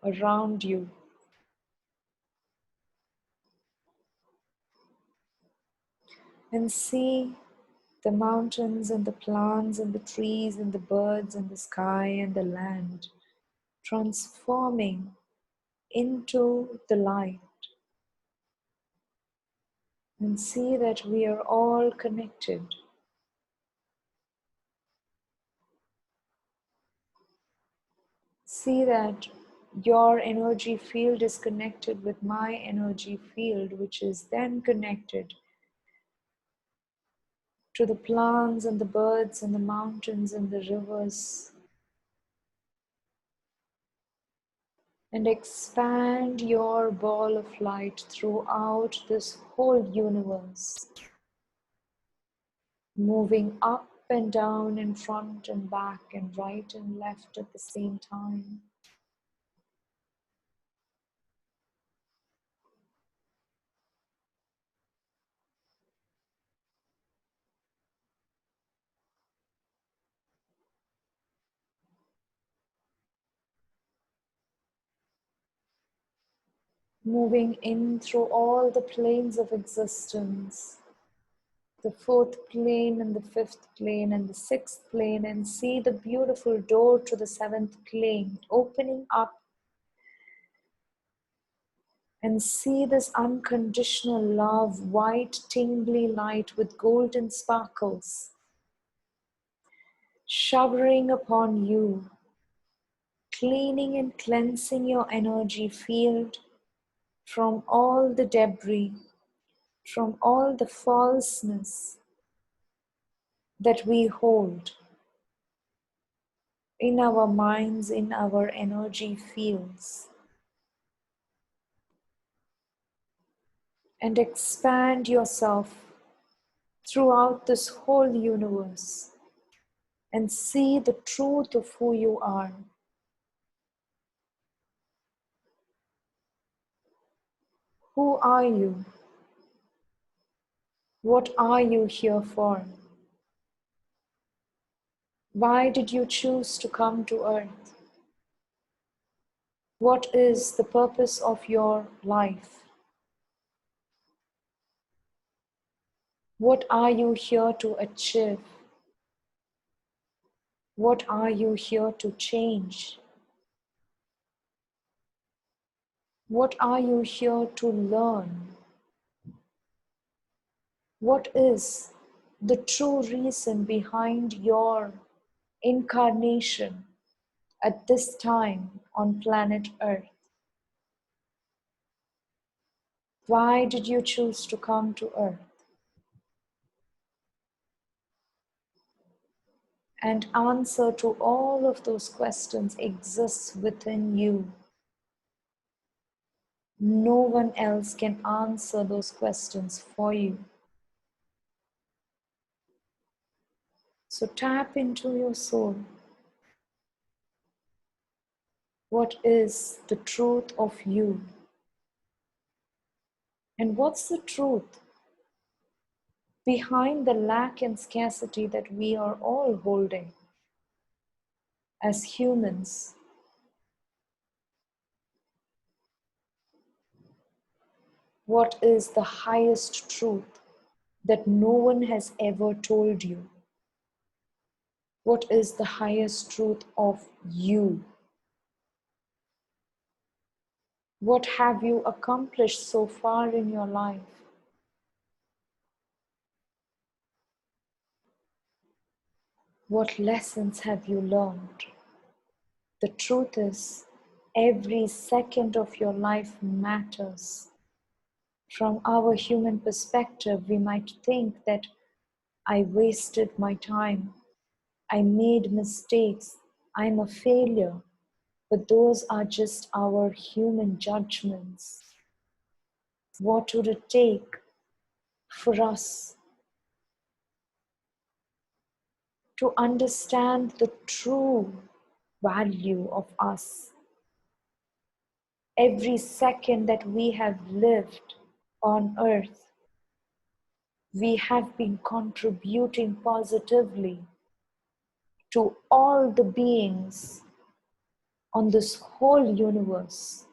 around you. And see the mountains and the plants and the trees and the birds and the sky and the land transforming into the light. And see that we are all connected. See that your energy field is connected with my energy field, which is then connected to the plants and the birds and the mountains and the rivers. And expand your ball of light throughout this whole universe, moving up and down and front and back and right and left at the same time. Moving in through all the planes of existence, the fourth plane and the fifth plane and the sixth plane, and see the beautiful door to the seventh plane opening up. And see this unconditional love, white tingly light with golden sparkles, showering upon you, cleaning and cleansing your energy field from all the debris, from all the falseness that we hold in our minds, in our energy fields. And expand yourself throughout this whole universe and see the truth of who you are. Who are you? What are you here for? Why did you choose to come to earth? What is the purpose of your life? What are you here to achieve? What are you here to change? What are you here to learn? What is the true reason behind your incarnation at this time on planet Earth? Why did you choose to come to Earth? And answer to all of those questions exists within you. No one else can answer those questions for you. So tap into your soul. What is the truth of you? And what's the truth behind the lack and scarcity that we are all holding as humans? What is the highest truth that no one has ever told you? What is the highest truth of you? What have you accomplished so far in your life? What lessons have you learned? The truth is, every second of your life matters. From our human perspective, we might think that I wasted my time, I made mistakes, I'm a failure. But those are just our human judgments. What would it take for us to understand the true value of us? Every second that we have lived on earth, we have been contributing positively to all the beings on this whole universe.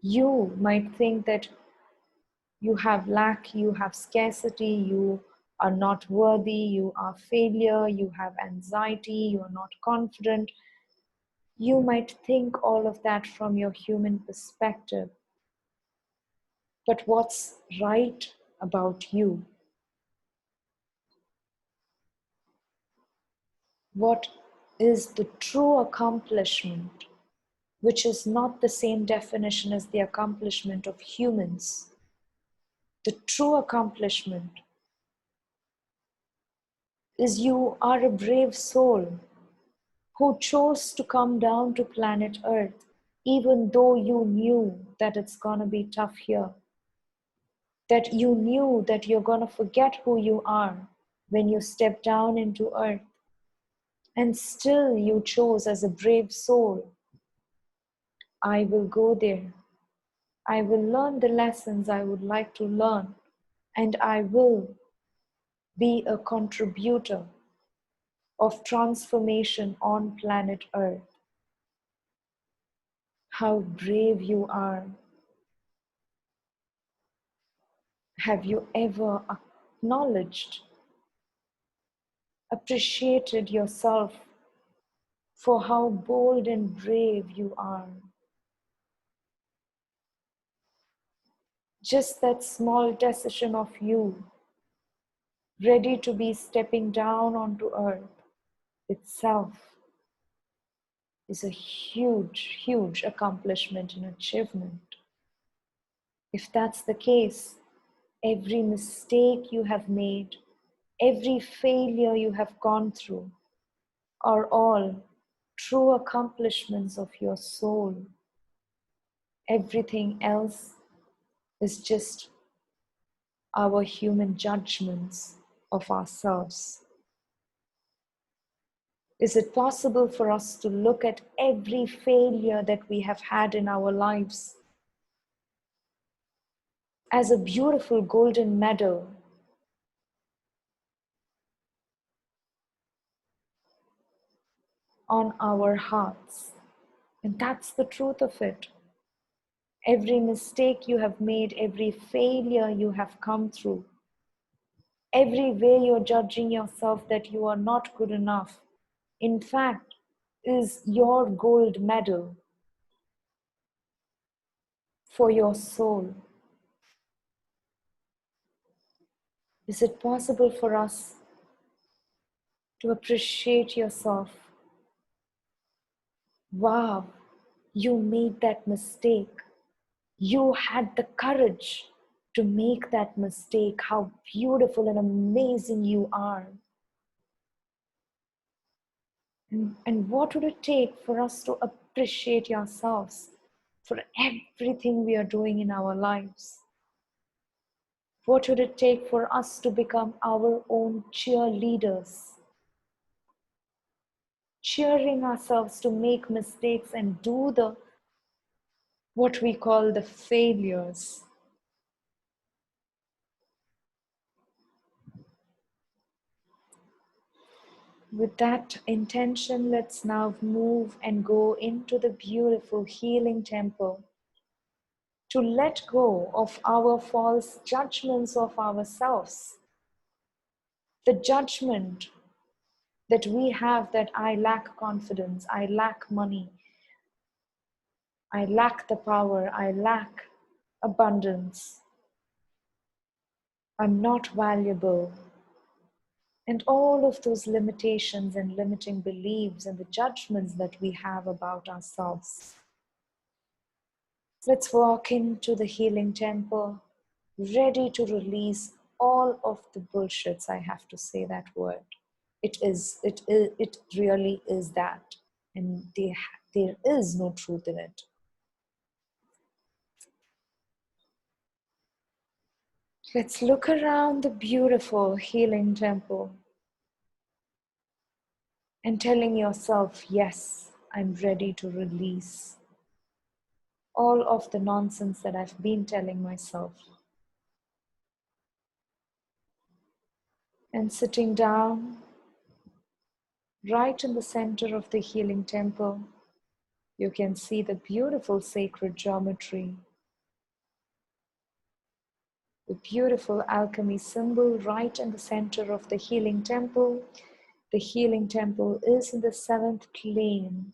You might think that you have lack, you have scarcity, you are not worthy, you are failure, you have anxiety, you are not confident. You might think all of that from your human perspective. But what's right about you? What is the true accomplishment, which is not the same definition as the accomplishment of humans? The true accomplishment is you are a brave soul who chose to come down to planet Earth, even though you knew that it's gonna be tough here, that you knew that you're gonna forget who you are when you step down into Earth. And still you chose as a brave soul, I will go there. I will learn the lessons I would like to learn, and I will be a contributor of transformation on planet Earth. How brave you are. Have you ever acknowledged, appreciated yourself for how bold and brave you are? Just that small decision of you, ready to be stepping down onto earth itself, is a huge, huge accomplishment and achievement. If that's the case, every mistake you have made, every failure you have gone through, are all true accomplishments of your soul. Everything else is just our human judgments of ourselves. Is it possible for us to look at every failure that we have had in our lives as a beautiful golden medal on our hearts. And that's the truth of it. Every mistake you have made, every failure you have come through, every way you're judging yourself that you are not good enough, in fact, is your gold medal for your soul. Is it possible for us to appreciate yourself? Wow, you made that mistake. You had the courage to make that mistake. How beautiful and amazing you are. And what would it take for us to appreciate ourselves for everything we are doing in our lives? What would it take for us to become our own cheerleaders? Cheering ourselves to make mistakes and do the what we call the failures. With that intention, let's now move and go into the beautiful healing temple to let go of our false judgments of ourselves. The judgment that we have that I lack confidence, I lack money, I lack the power, I lack abundance, I'm not valuable. And all of those limitations and limiting beliefs and the judgments that we have about ourselves. Let's walk into the healing temple, ready to release all of the bullshits. I have to say that word. It really is that. And there is no truth in it. Let's look around the beautiful healing temple and telling yourself, yes, I'm ready to release all of the nonsense that I've been telling myself. And sitting down right in the center of the healing temple, you can see the beautiful sacred geometry, the beautiful alchemy symbol right in the center of the healing temple. The healing temple is in the 7th plane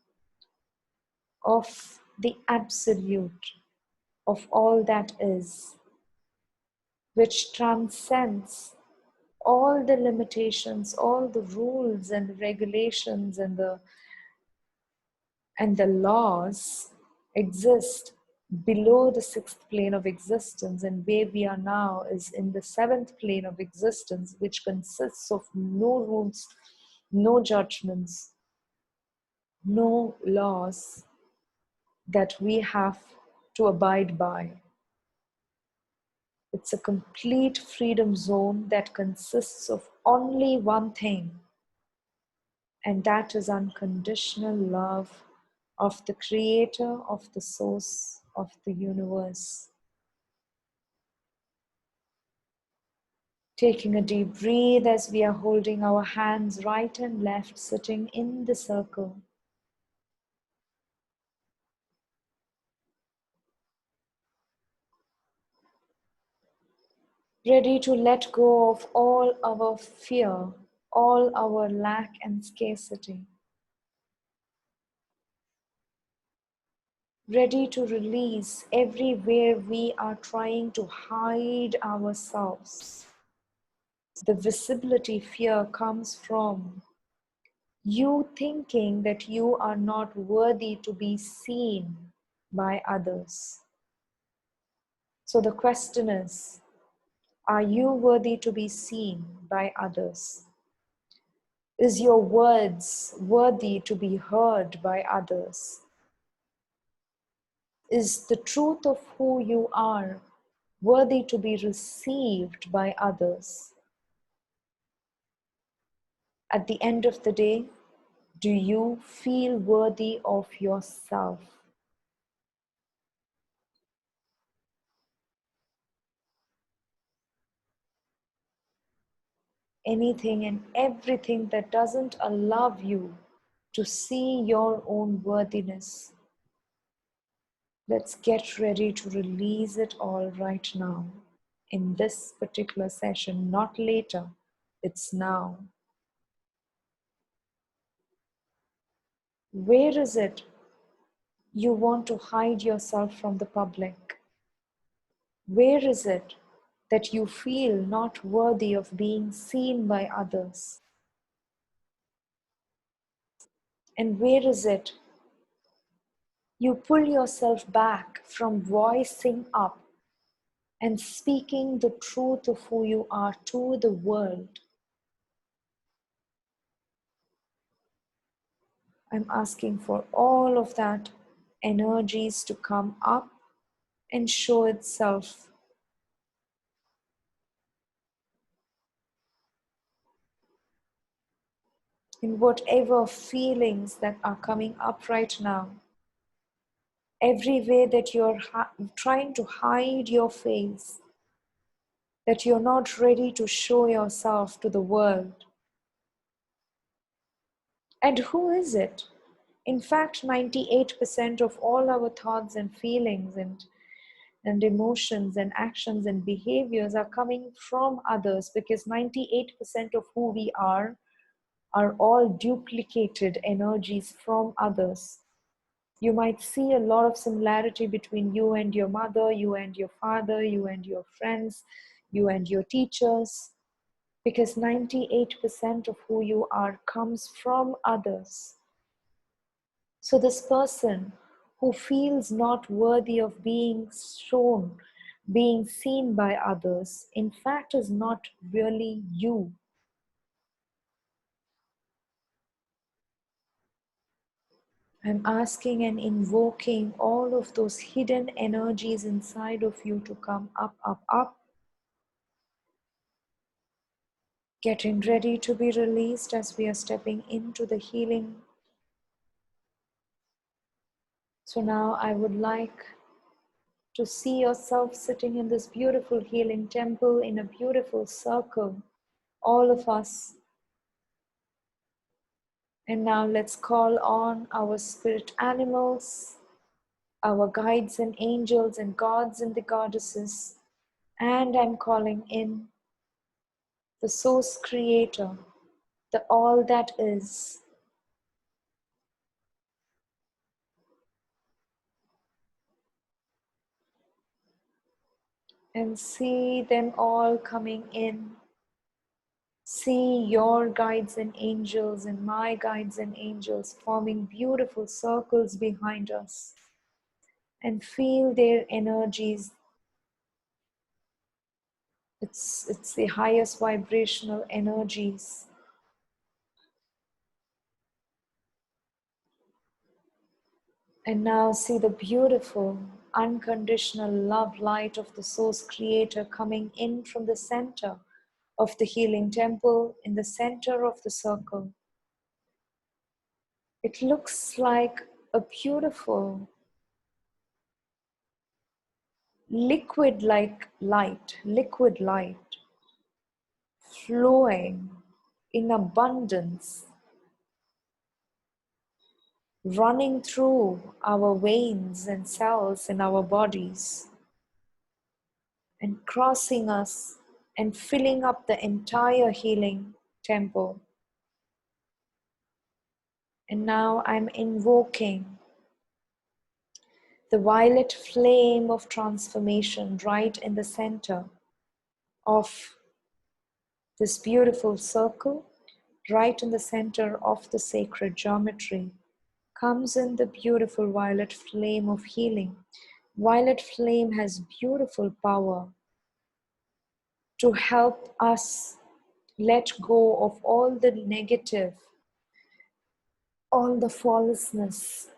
of the absolute, of all that is, which transcends all the limitations, all the rules and the regulations and the laws exist below the 6th plane of existence, and where we are now is in the 7th plane of existence, which consists of no rules, no judgments, no laws that we have to abide by. It's a complete freedom zone that consists of only one thing, and that is unconditional love of the creator, of the source of the universe. Taking a deep breath as we are holding our hands right and left, sitting in the circle. Ready to let go of all our fear, all our lack and scarcity. Ready to release everywhere we are trying to hide ourselves. The visibility fear comes from you thinking that you are not worthy to be seen by others. So the question is, are you worthy to be seen by others? Is your words worthy to be heard by others? Is the truth of who you are worthy to be received by others? At the end of the day, do you feel worthy of yourself? Anything and everything that doesn't allow you to see your own worthiness. Let's get ready to release it all right now, in this particular session, not later, it's now. Where is it you want to hide yourself from the public? Where is it that you feel not worthy of being seen by others? And where is it you pull yourself back from voicing up and speaking the truth of who you are to the world? I'm asking for all of that energies to come up and show itself. In whatever feelings that are coming up right now, every way that you're trying to hide your face, that you're not ready to show yourself to the world. And who is it? In fact, 98% of all our thoughts and feelings and emotions and actions and behaviors are coming from others, because 98% of who we are all duplicated energies from others. You might see a lot of similarity between you and your mother, you and your father, you and your friends, you and your teachers, because 98% of who you are comes from others. So this person who feels not worthy of being shown, being seen by others, in fact is not really you. I'm asking and invoking all of those hidden energies inside of you to come up, up, up. Getting ready to be released as we are stepping into the healing. So now I would like to see yourself sitting in this beautiful healing temple in a beautiful circle, all of us. And now let's call on our spirit animals, our guides and angels and gods and the goddesses. And I'm calling in the source creator, the all that is. And see them all coming in. See your guides and angels and my guides and angels forming beautiful circles behind us. And feel their energies. It's the highest vibrational energies. And now see the beautiful, unconditional love light of the source creator coming in from the center of the healing temple, in the center of the circle. It looks like a beautiful liquid-like light, liquid light, flowing in abundance, running through our veins and cells in our bodies, and crossing us and filling up the entire healing temple. And now I'm invoking the violet flame of transformation right in the center of this beautiful circle, right in the center of the sacred geometry, comes in the beautiful violet flame of healing. Violet flame has beautiful power to help us let go of all the negative, all the falseness,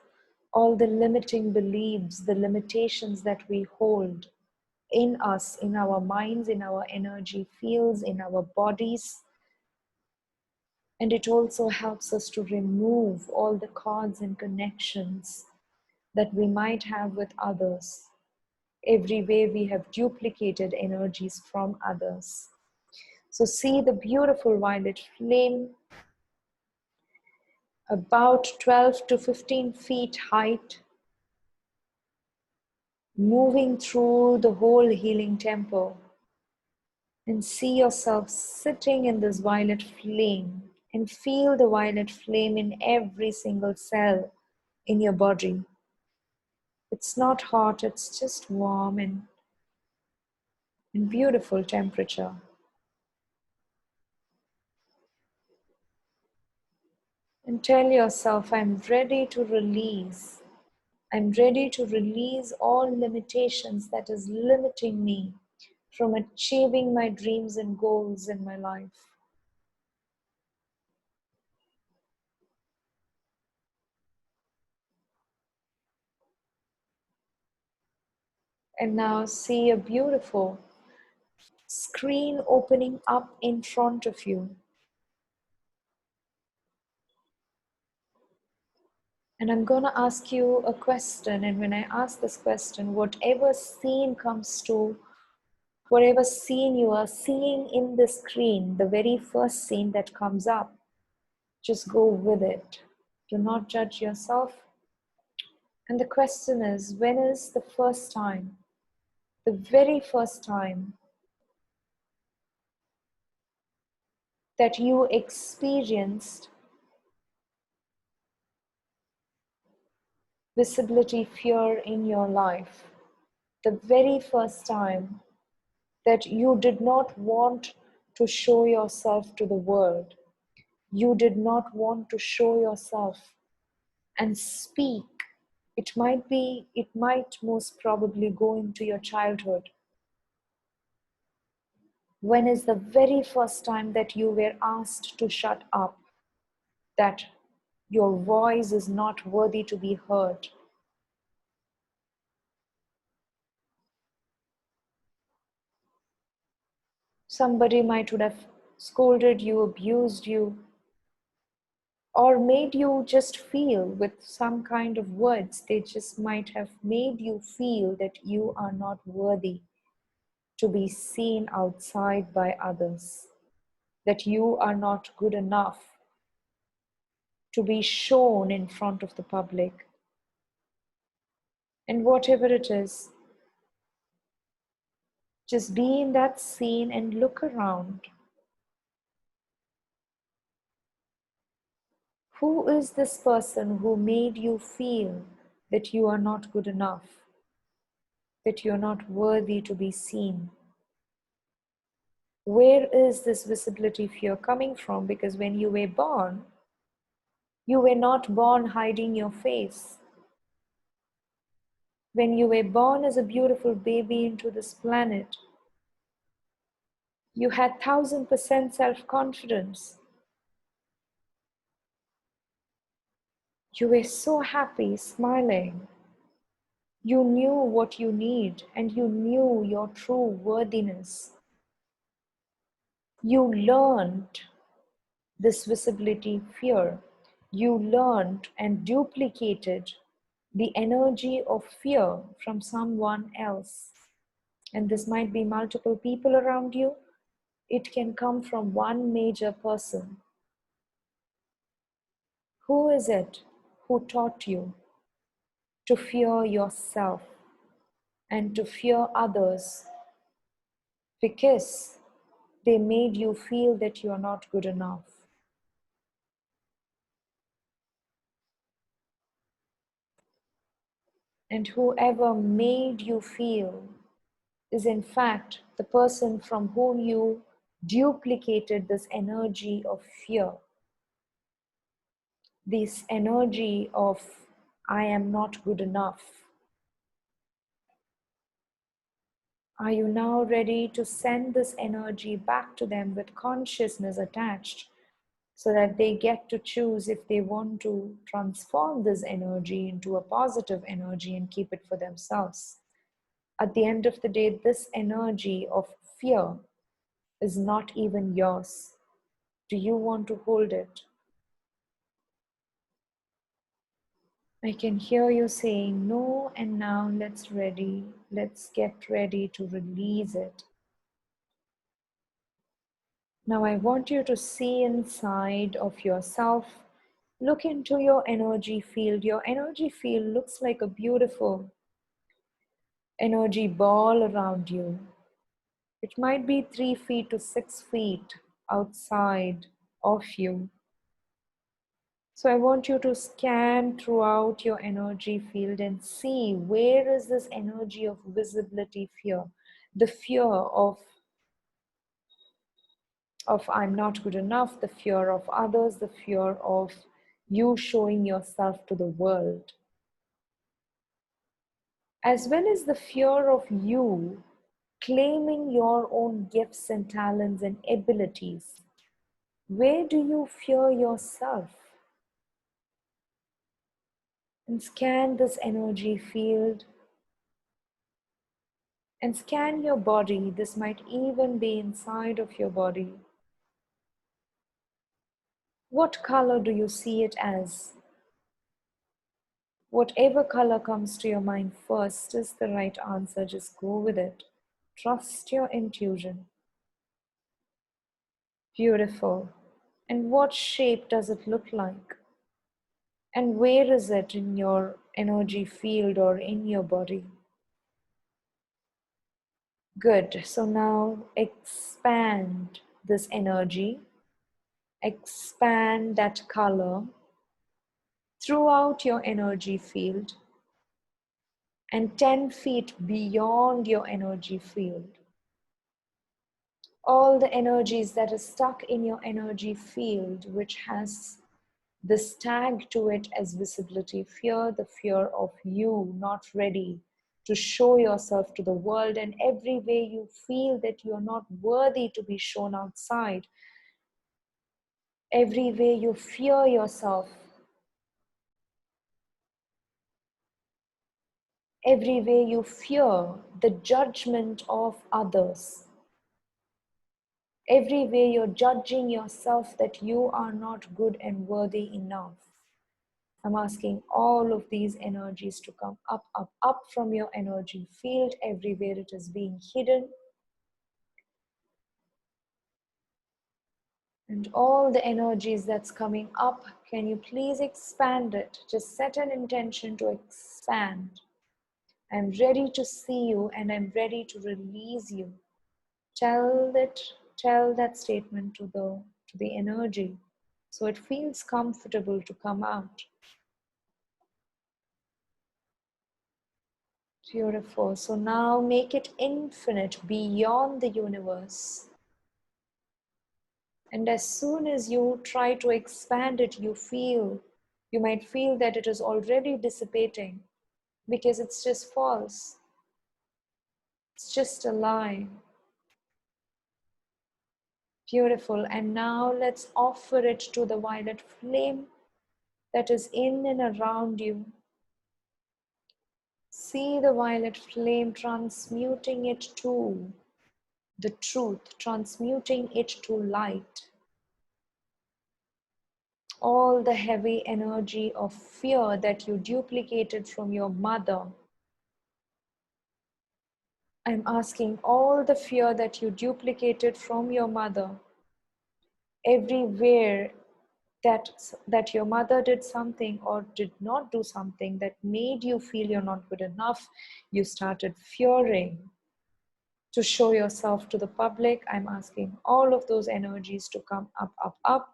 all the limiting beliefs, the limitations that we hold in us, in our minds, in our energy fields, in our bodies. And it also helps us to remove all the cords and connections that we might have with others. Every way we have duplicated energies from others. So see the beautiful violet flame about 12 to 15 feet height, moving through the whole healing temple. And see yourself sitting in this violet flame and feel the violet flame in every single cell in your body. It's not hot, it's just warm and beautiful temperature. And tell yourself, I'm ready to release. I'm ready to release all limitations that is limiting me from achieving my dreams and goals in my life. And now see a beautiful screen opening up in front of you. And I'm going to ask you a question. And when I ask this question, whatever scene you are seeing in the screen, the very first scene that comes up, just go with it. Do not judge yourself. And the question is, when is the first time, the very first time that you experienced visibility fear in your life? The very first time that you did not want to show yourself to the world. You did not want to show yourself and speak. It might most probably go into your childhood. When is the very first time that you were asked to shut up? That your voice is not worthy to be heard? Somebody might would have scolded you, abused you, or made you just feel with some kind of words. They just might have made you feel that you are not worthy to be seen outside by others, that you are not good enough to be shown in front of the public. And whatever it is, just be in that scene and look around. Who is this person who made you feel that you are not good enough, that you are not worthy to be seen? Where is this visibility fear coming from? Because when you were born, you were not born hiding your face. When you were born as a beautiful baby into this planet, you had 1000% self-confidence. You were so happy, smiling. You knew what you need and you knew your true worthiness. You learned this visibility fear. You learned and duplicated the energy of fear from someone else. And this might be multiple people around you. It can come from one major person. Who is it who taught you to fear yourself and to fear others because they made you feel that you are not good enough? And whoever made you feel is in fact the person from whom you duplicated this energy of fear, this energy of I am not good enough. Are you now ready to send this energy back to them with consciousness attached so that they get to choose if they want to transform this energy into a positive energy and keep it for themselves? At the end of the day, this energy of fear is not even yours. Do you want to hold it? I can hear you saying no, and now let's get ready to release it. Now I want you to see inside of yourself. Look into your energy field. Your energy field looks like a beautiful energy ball around you. It might be 3 feet to 6 feet outside of you. So I want you to scan throughout your energy field and see where is this energy of visibility fear, the fear of I'm not good enough, the fear of others, the fear of you showing yourself to the world, as well as the fear of you claiming your own gifts and talents and abilities. Where do you fear yourself? And scan this energy field and scan your body. This might even be inside of your body. What color do you see it as? Whatever color comes to your mind first is the right answer. Just go with it. Trust your intuition. Beautiful. And what shape does it look like? And where is it in your energy field or in your body? Good. So now expand this energy. Expand that color throughout your energy field and 10 feet beyond your energy field. All the energies that are stuck in your energy field, which has this tag to it as visibility fear, the fear of you not ready to show yourself to the world, and every way you feel that you're not worthy to be shown outside, every way you fear yourself, every way you fear the judgment of others, every way you're judging yourself that you are not good and worthy enough. I'm asking all of these energies to come up, up, up from your energy field, everywhere it is being hidden. And all the energies that's coming up, can you please expand it? Just set an intention to expand. I'm ready to see you and I'm ready to release you. Tell that statement to the energy so it feels comfortable to come out. Beautiful. So now make it infinite beyond the universe. And as soon as you try to expand it, you might feel that it is already dissipating because it's just false. It's just a lie. Beautiful. And now let's offer it to the violet flame that is in and around you. See the violet flame transmuting it to the truth, transmuting it to light. All the heavy energy of fear that you duplicated from your mother. I'm asking all the fear that you duplicated from your mother, everywhere that your mother did something or did not do something that made you feel you're not good enough, you started fearing to show yourself to the public. I'm asking all of those energies to come up, up, up.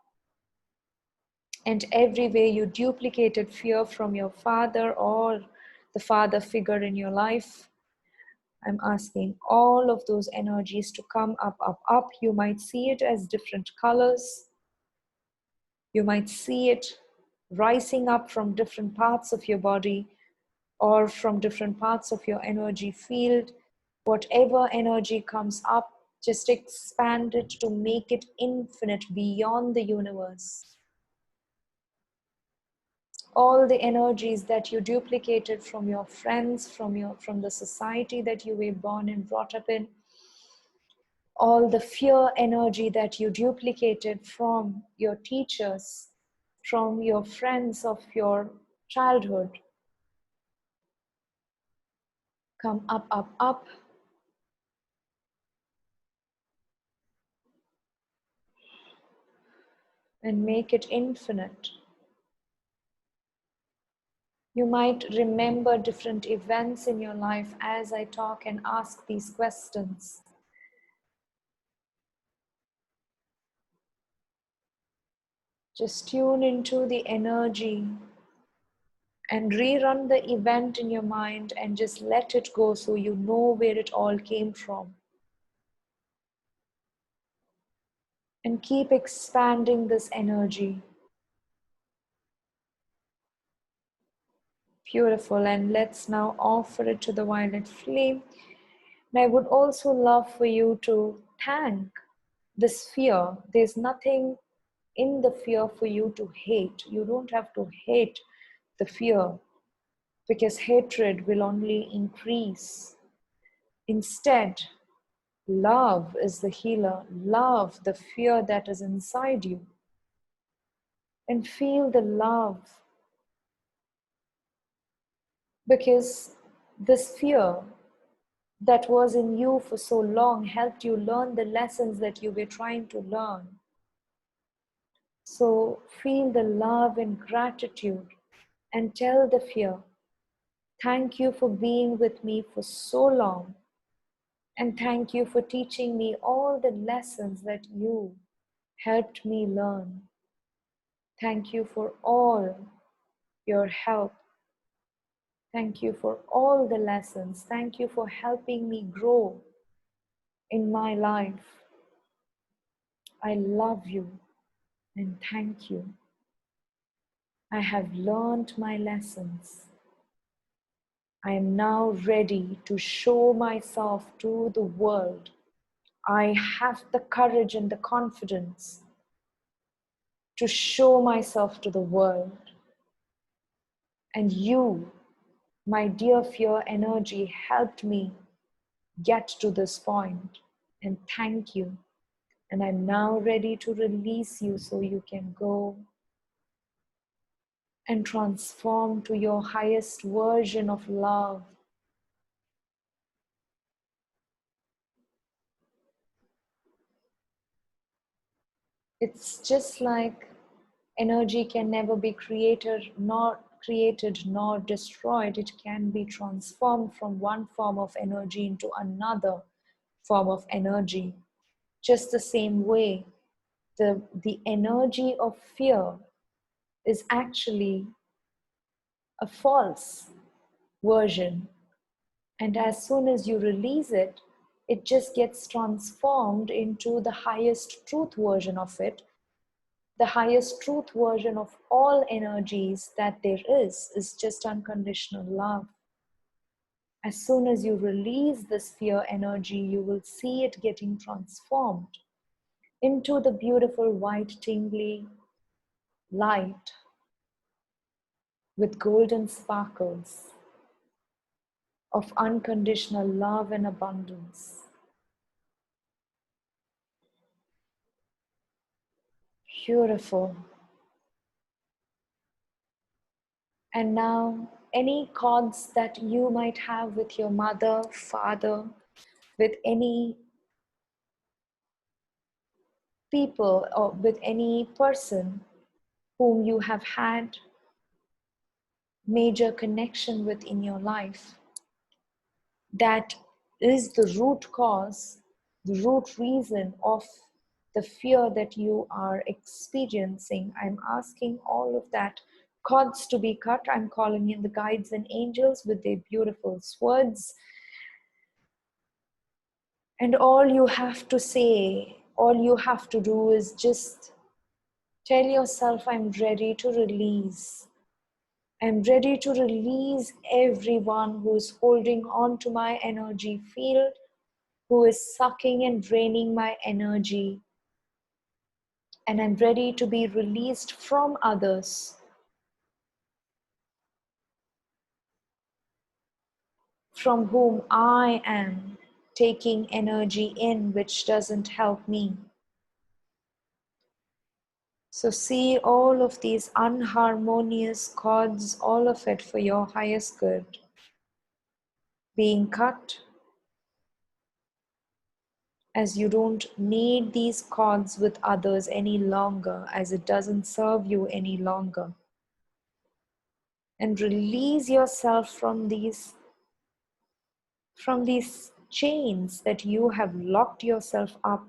And every way you duplicated fear from your father or the father figure in your life, I'm asking all of those energies to come up, up, up. You might see it as different colors. You might see it rising up from different parts of your body or from different parts of your energy field. Whatever energy comes up, just expand it to make it infinite beyond the universe. All the energies that you duplicated from your friends, from the society that you were born and brought up in, all the fear energy that you duplicated from your teachers, from your friends of your childhood, come up, up, up. And make it infinite. You might remember different events in your life as I talk and ask these questions. Just tune into the energy and rerun the event in your mind and just let it go so you know where it all came from. And keep expanding this energy. Beautiful. And let's now offer it to the violet flame. And I would also love for you to thank this fear. There's nothing in the fear for you to hate. You don't have to hate the fear, because hatred will only increase. Instead, love is the healer. Love the fear that is inside you. And feel the love, because this fear that was in you for so long helped you learn the lessons that you were trying to learn. So feel the love and gratitude and tell the fear, thank you for being with me for so long. And thank you for teaching me all the lessons that you helped me learn. Thank you for all your help. Thank you for all the lessons. Thank you for helping me grow in my life. I love you and thank you. I have learned my lessons. I am now ready to show myself to the world. I have the courage and the confidence to show myself to the world. And you, my dear fear energy, helped me get to this point. And thank you. And I'm now ready to release you so you can go and transform to your highest version of love. It's just like energy can never be created nor destroyed. It can be transformed from one form of energy into another form of energy. Just the same way, the energy of fear is actually a false version. And as soon as you release it, it just gets transformed into the highest truth version of it. The highest truth version of all energies that there is just unconditional love. As soon as you release this fear energy, you will see it getting transformed into the beautiful white tingly light with golden sparkles of unconditional love and abundance. Beautiful. And now, any cords that you might have with your mother, father, with any people or with any person whom you have had major connection with in your life, that is the root cause, the root reason of the fear that you are experiencing. I'm asking all of that cords to be cut. I'm calling in the guides and angels with their beautiful swords. And all you have to say, all you have to do is just tell yourself, I'm ready to release. I'm ready to release everyone who is holding on to my energy field, who is sucking and draining my energy. And I'm ready to be released from others, from whom I am taking energy in which doesn't help me. So see all of these unharmonious cords, all of it for your highest good, being cut, as you don't need these cords with others any longer, as it doesn't serve you any longer. and release yourself from these chains that you have locked yourself up.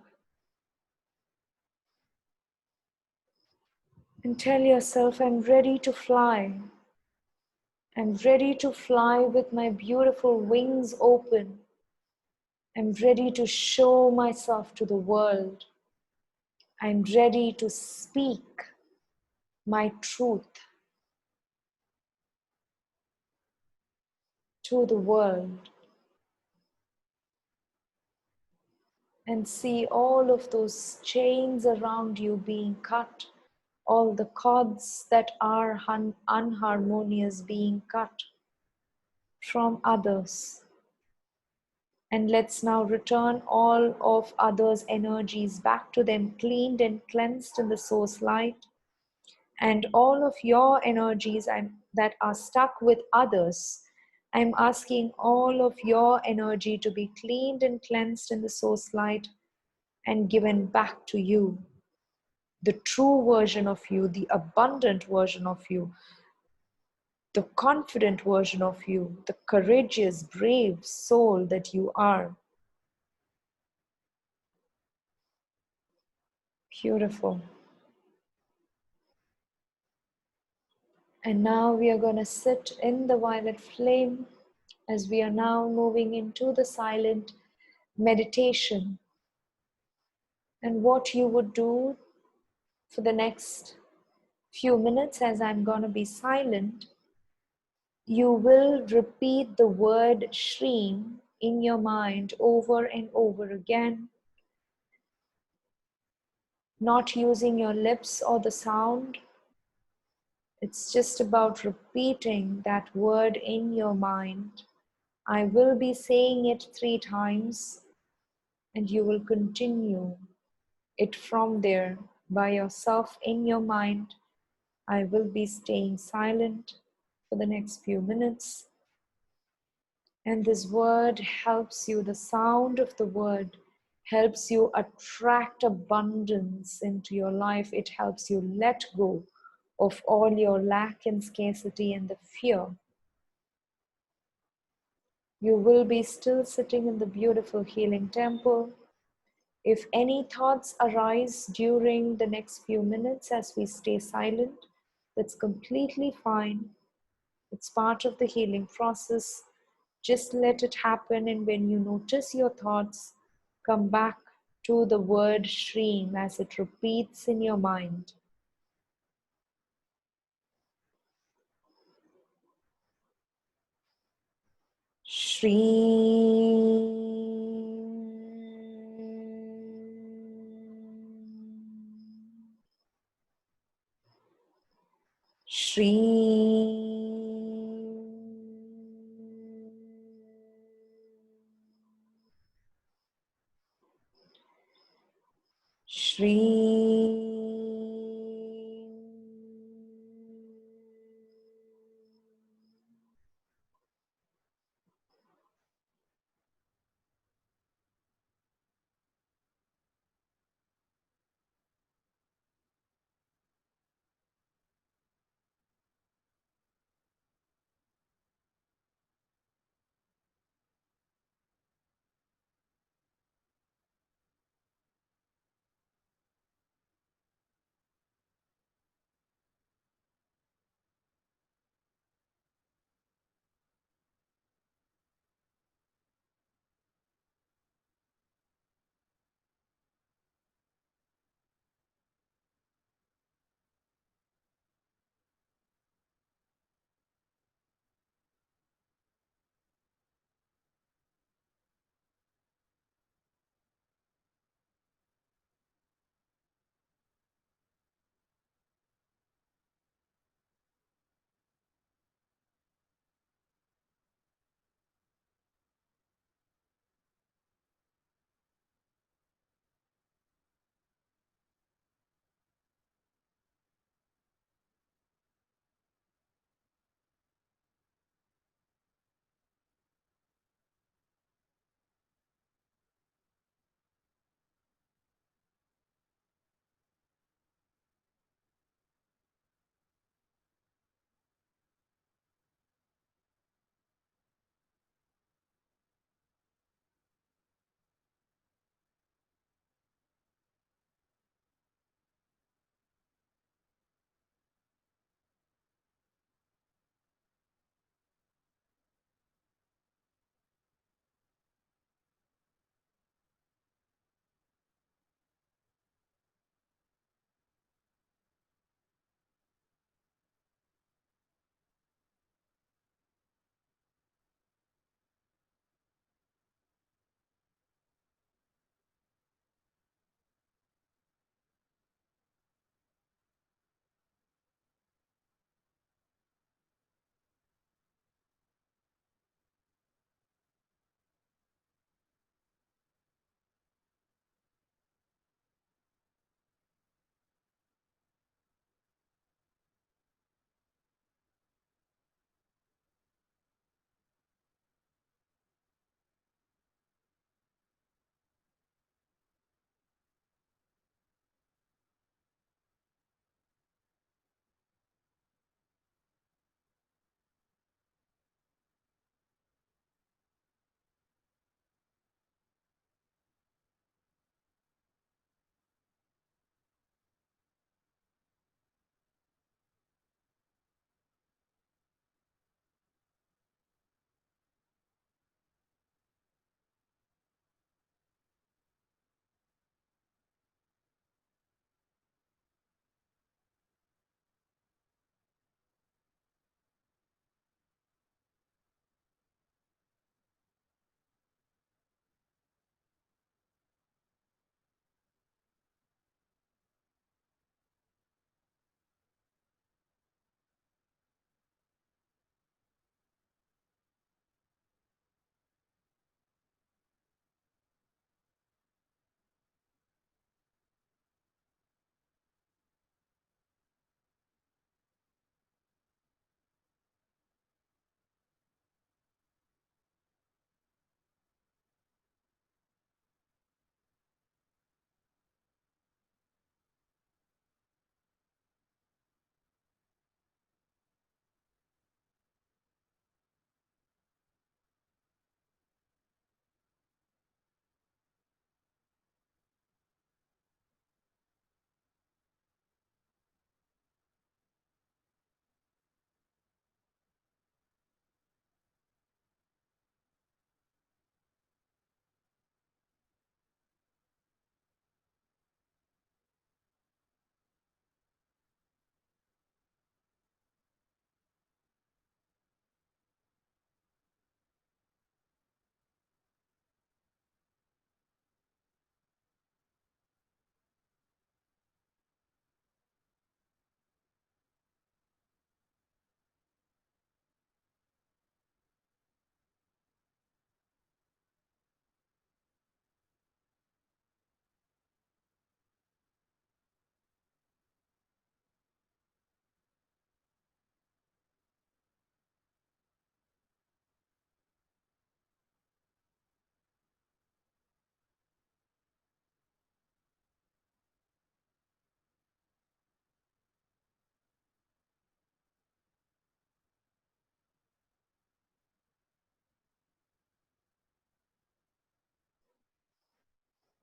And tell yourself, I'm ready to fly. I'm ready to fly with my beautiful wings open. I'm ready to show myself to the world. I'm ready to speak my truth to the world. And see all of those chains around you being cut, all the cords that are unharmonious being cut from others. And let's now return all of others' energies back to them, cleaned and cleansed in the source light. And all of your energies that are stuck with others, I'm asking all of your energy to be cleaned and cleansed in the source light and given back to you. The true version of you, the abundant version of you, the confident version of you, the courageous, brave soul that you are. Beautiful. And now we are going to sit in the violet flame as we are now moving into the silent meditation. And what you would do for the next few minutes as I'm going to be silent, you will repeat the word Shreem in your mind over and over again, not using your lips or the sound. It's just about repeating that word in your mind. I will be saying it 3 times, and you will continue it from there by yourself in your mind. I will be staying silent for the next few minutes. And this word helps you, the sound of the word helps you attract abundance into your life. It helps you let go of all your lack and scarcity and the fear. You will be still sitting in the beautiful healing temple. If any thoughts arise during the next few minutes as we stay silent, that's completely fine. It's part of the healing process. Just let it happen, and when you notice your thoughts, come back to the word Shreem as it repeats in your mind. Shreem. Shreem. Shreem.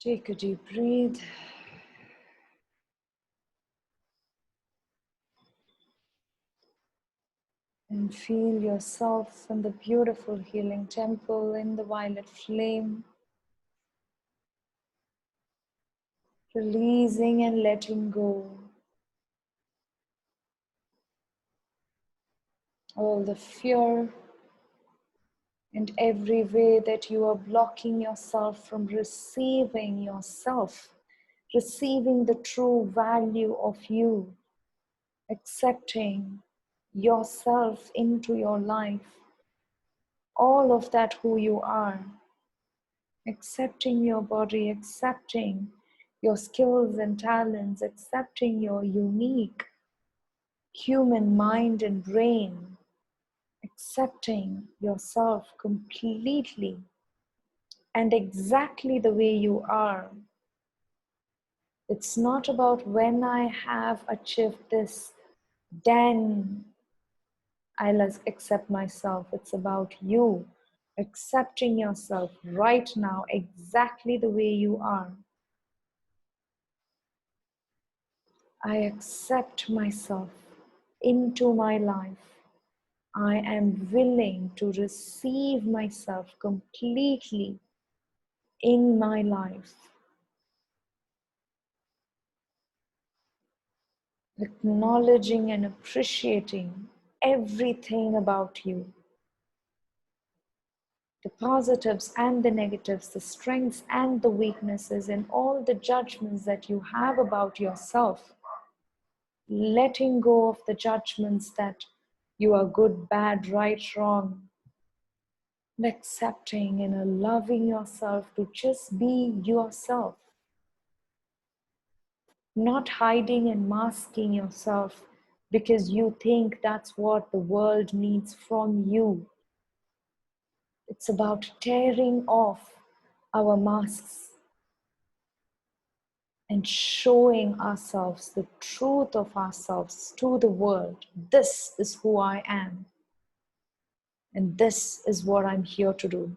Take a deep breath. And feel yourself in the beautiful healing temple in the violet flame. Releasing and letting go all the fear and every way that you are blocking yourself from receiving yourself, receiving the true value of you, accepting yourself into your life, all of that who you are, accepting your body, accepting your skills and talents, accepting your unique human mind and brain, accepting yourself completely and exactly the way you are. It's not about when I have achieved this, then I'll accept myself. It's about you accepting yourself right now, exactly the way you are. I accept myself into my life. I am willing to receive myself completely in my life. Acknowledging and appreciating everything about you. The positives and the negatives, the strengths and the weaknesses, and all the judgments that you have about yourself. Letting go of the judgments that you are good, bad, right, wrong. And accepting and loving yourself to just be yourself. Not hiding and masking yourself because you think that's what the world needs from you. It's about tearing off our masks and showing ourselves the truth of ourselves to the world. This is who I am. And this is what I'm here to do.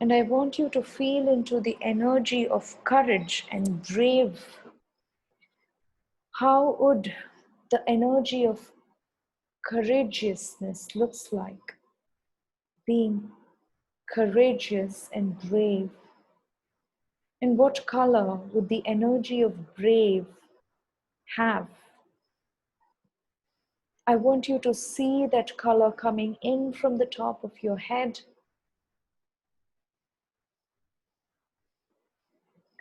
And I want you to feel into the energy of courage and brave. How would the energy of courageousness looks like? Being courageous and brave. And what color would the energy of brave have? I want you to see that color coming in from the top of your head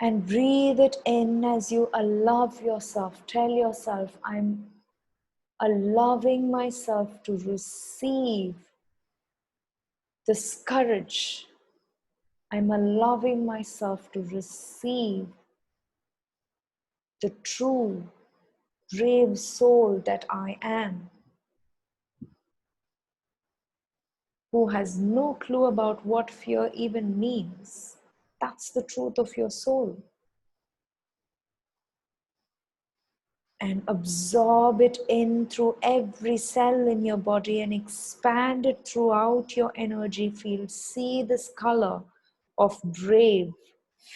and breathe it in as you allow yourself. Tell yourself, I'm allowing myself to receive this courage. I'm allowing myself to receive the true brave soul that I am, who has no clue about what fear even means. That's the truth of your soul. And absorb it in through every cell in your body and expand it throughout your energy field. See this color of brave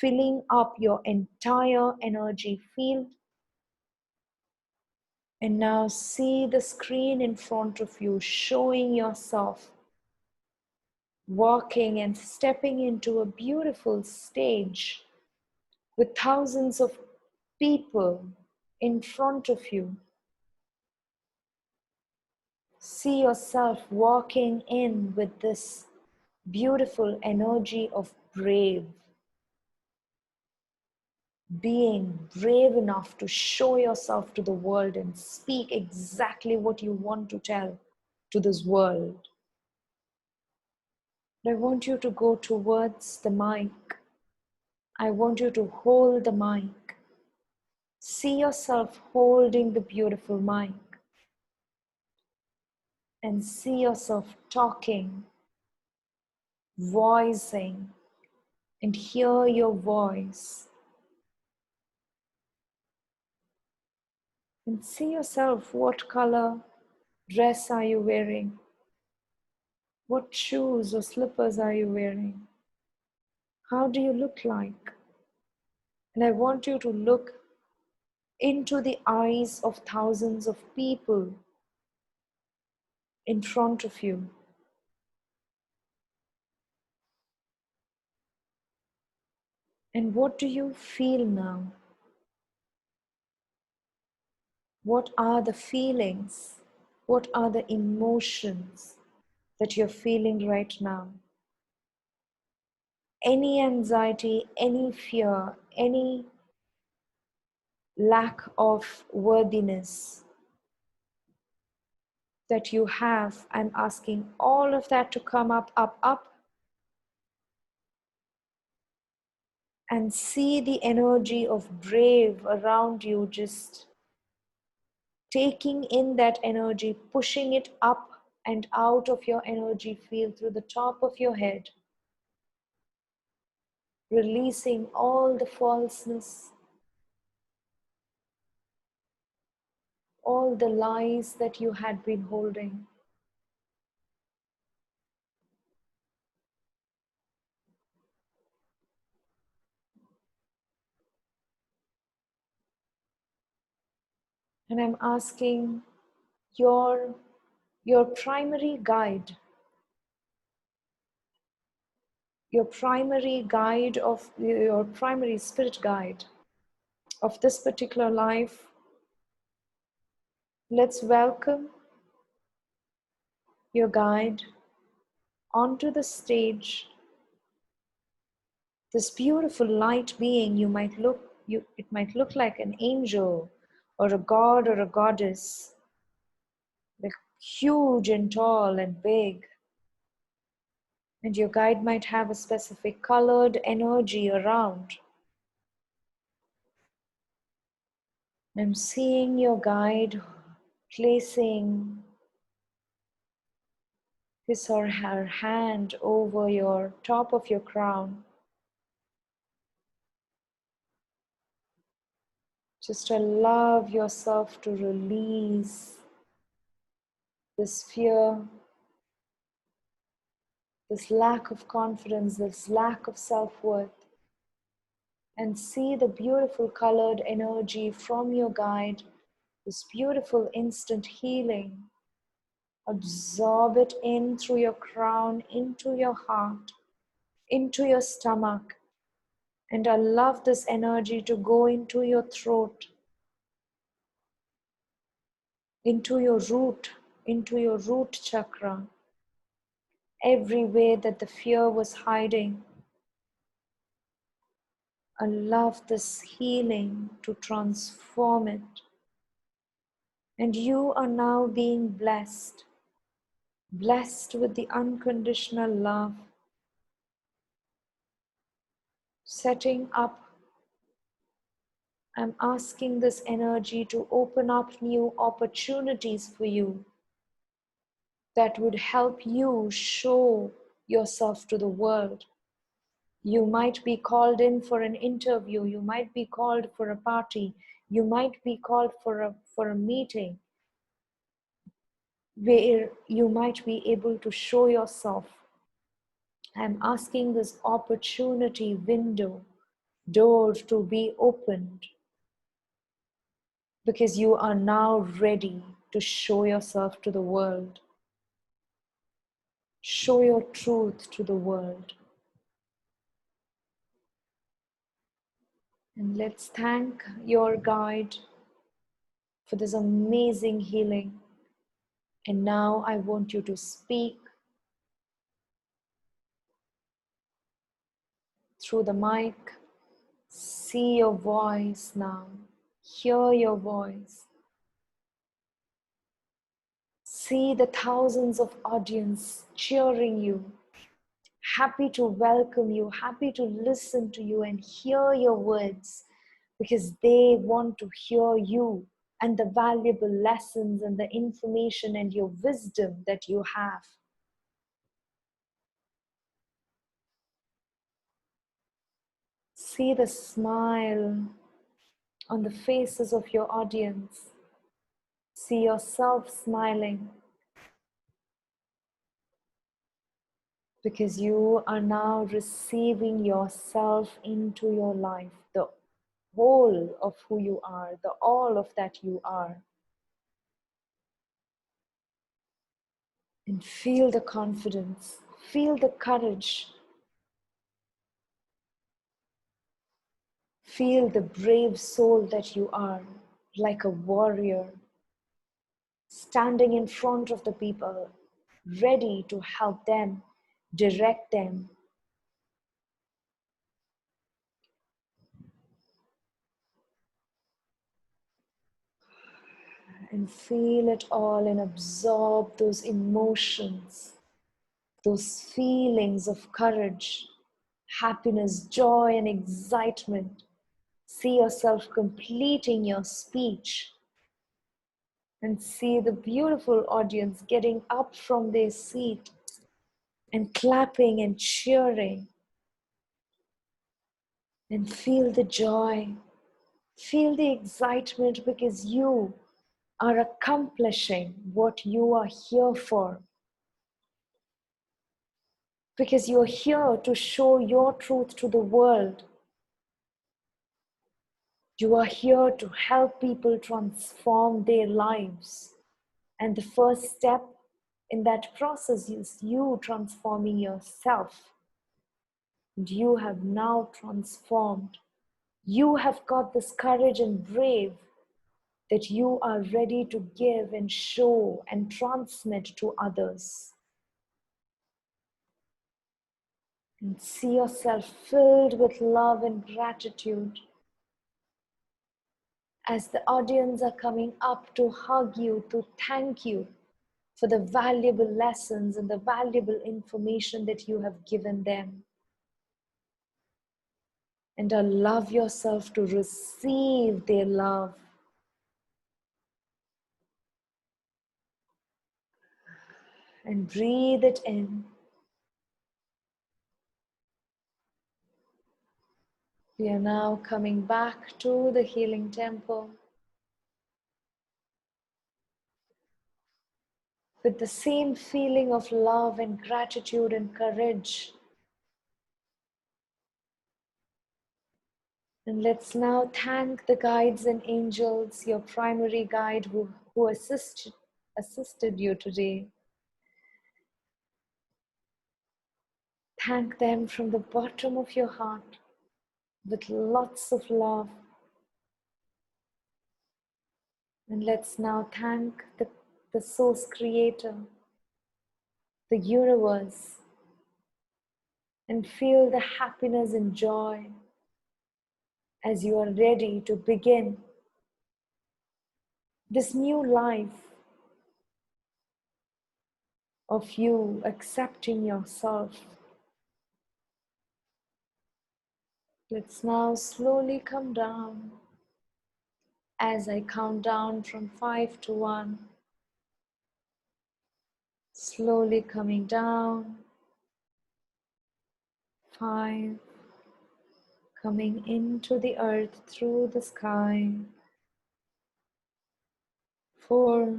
filling up your entire energy field. And now see the screen in front of you, showing yourself walking and stepping into a beautiful stage with thousands of people in front of you. See yourself walking in with this beautiful energy of brave. Being brave enough to show yourself to the world and speak exactly what you want to tell to this world. I want you to go towards the mic. I want you to hold the mic. See yourself holding the beautiful mic. And see yourself talking, voicing, and hear your voice. And see yourself, what color dress are you wearing? What shoes or slippers are you wearing? How do you look like? And I want you to look into the eyes of thousands of people in front of you. And what do you feel now? What are the feelings? What are the emotions that you're feeling right now? Any anxiety, any fear, any lack of worthiness that you have, I'm asking all of that to come up, up, up, and see the energy of brave around you, just taking in that energy, pushing it up and out of your energy field through the top of your head, releasing all the falseness, all the lies that you had been holding. And I'm asking your primary guide, your primary spirit guide of this particular life. Let's welcome your guide onto the stage. This beautiful light being, it might look like an angel or a god or a goddess, like huge and tall and big. And your guide might have a specific colored energy around. I'm seeing your guide placing his or her hand over your top of your crown. Just allow yourself to release this fear, this lack of confidence, this lack of self-worth, and see the beautiful colored energy from your guide, this beautiful instant healing. Absorb it in through your crown, into your heart, into your stomach, and allow this energy to go into your throat, into your root chakra, everywhere that the fear was hiding. Allow this healing to transform it. And you are now being blessed, blessed with the unconditional love, setting up. I'm asking this energy to open up new opportunities for you that would help you show yourself to the world. You might be called in for an interview, you might be called for a party, you might be called for a meeting where you might be able to show yourself. I'm asking this opportunity window, door to be opened, because you are now ready to show yourself to the world. Show your truth to the world. And let's thank your guide for this amazing healing. And now I want you to speak through the mic. See your voice now. Hear your voice. See the thousands of audience cheering you, happy to welcome you, happy to listen to you and hear your words, because they want to hear you and the valuable lessons and the information and your wisdom that you have. See the smile on the faces of your audience. See yourself smiling. because you are now receiving yourself into your life, the whole of who you are, the all of that you are. And feel the confidence, feel the courage, feel the brave soul that you are, like a warrior, standing in front of the people, ready to help them, direct them. And feel it all and absorb those emotions, those feelings of courage, happiness, joy, and excitement. See yourself completing your speech and see the beautiful audience getting up from their seat and clapping and cheering. And feel the joy, feel the excitement because you are accomplishing what you are here for. Because you're here to show your truth to the world. You are here to help people transform their lives. And the first step in that process is you transforming yourself. And you have now transformed. You have got this courage and brave that you are ready to give and show and transmit to others. And see yourself filled with love and gratitude as the audience are coming up to hug you, to thank you for the valuable lessons and the valuable information that you have given them. And allow yourself to receive their love. And breathe it in. We are now coming back to the healing temple with the same feeling of love and gratitude and courage. And let's now thank the guides and angels, your primary guide who assisted you today. Thank them from the bottom of your heart with lots of love. And let's now thank the source creator, the universe, and feel the happiness and joy as you are ready to begin this new life of you accepting yourself. Let's now slowly come down as I count down from 5 to 1. Slowly coming down. 5. Coming into the earth through the sky. 4.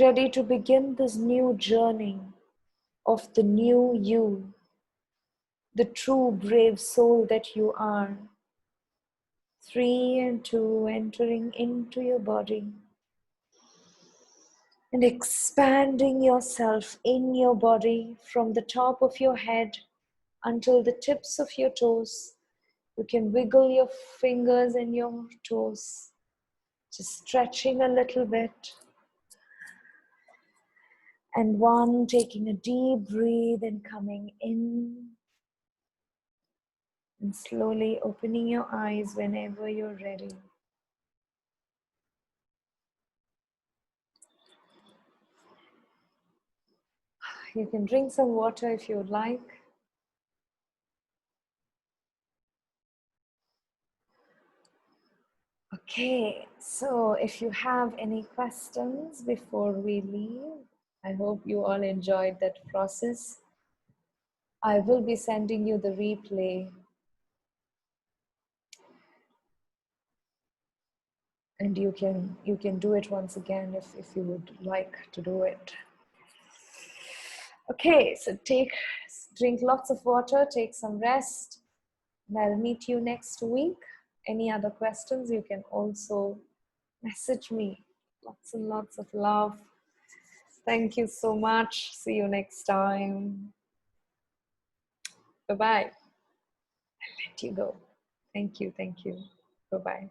Ready to begin this new journey of the new you, the true brave soul that you are. 3 and 2, entering into your body and expanding yourself in your body from the top of your head until the tips of your toes. You can wiggle your fingers and your toes, just stretching a little bit. And 1, taking a deep breath and coming in. And slowly opening your eyes whenever you're ready. You can drink some water if you would like. Okay, so if you have any questions before we leave, I hope you all enjoyed that process. I will be sending you the replay. And you can do it once again if you would like to do it. Okay, so drink lots of water, take some rest. And I'll meet you next week. Any other questions, you can also message me. Lots and lots of love. Thank you so much. See you next time. Bye-bye. I'll let you go. Thank you. Thank you. Bye-bye.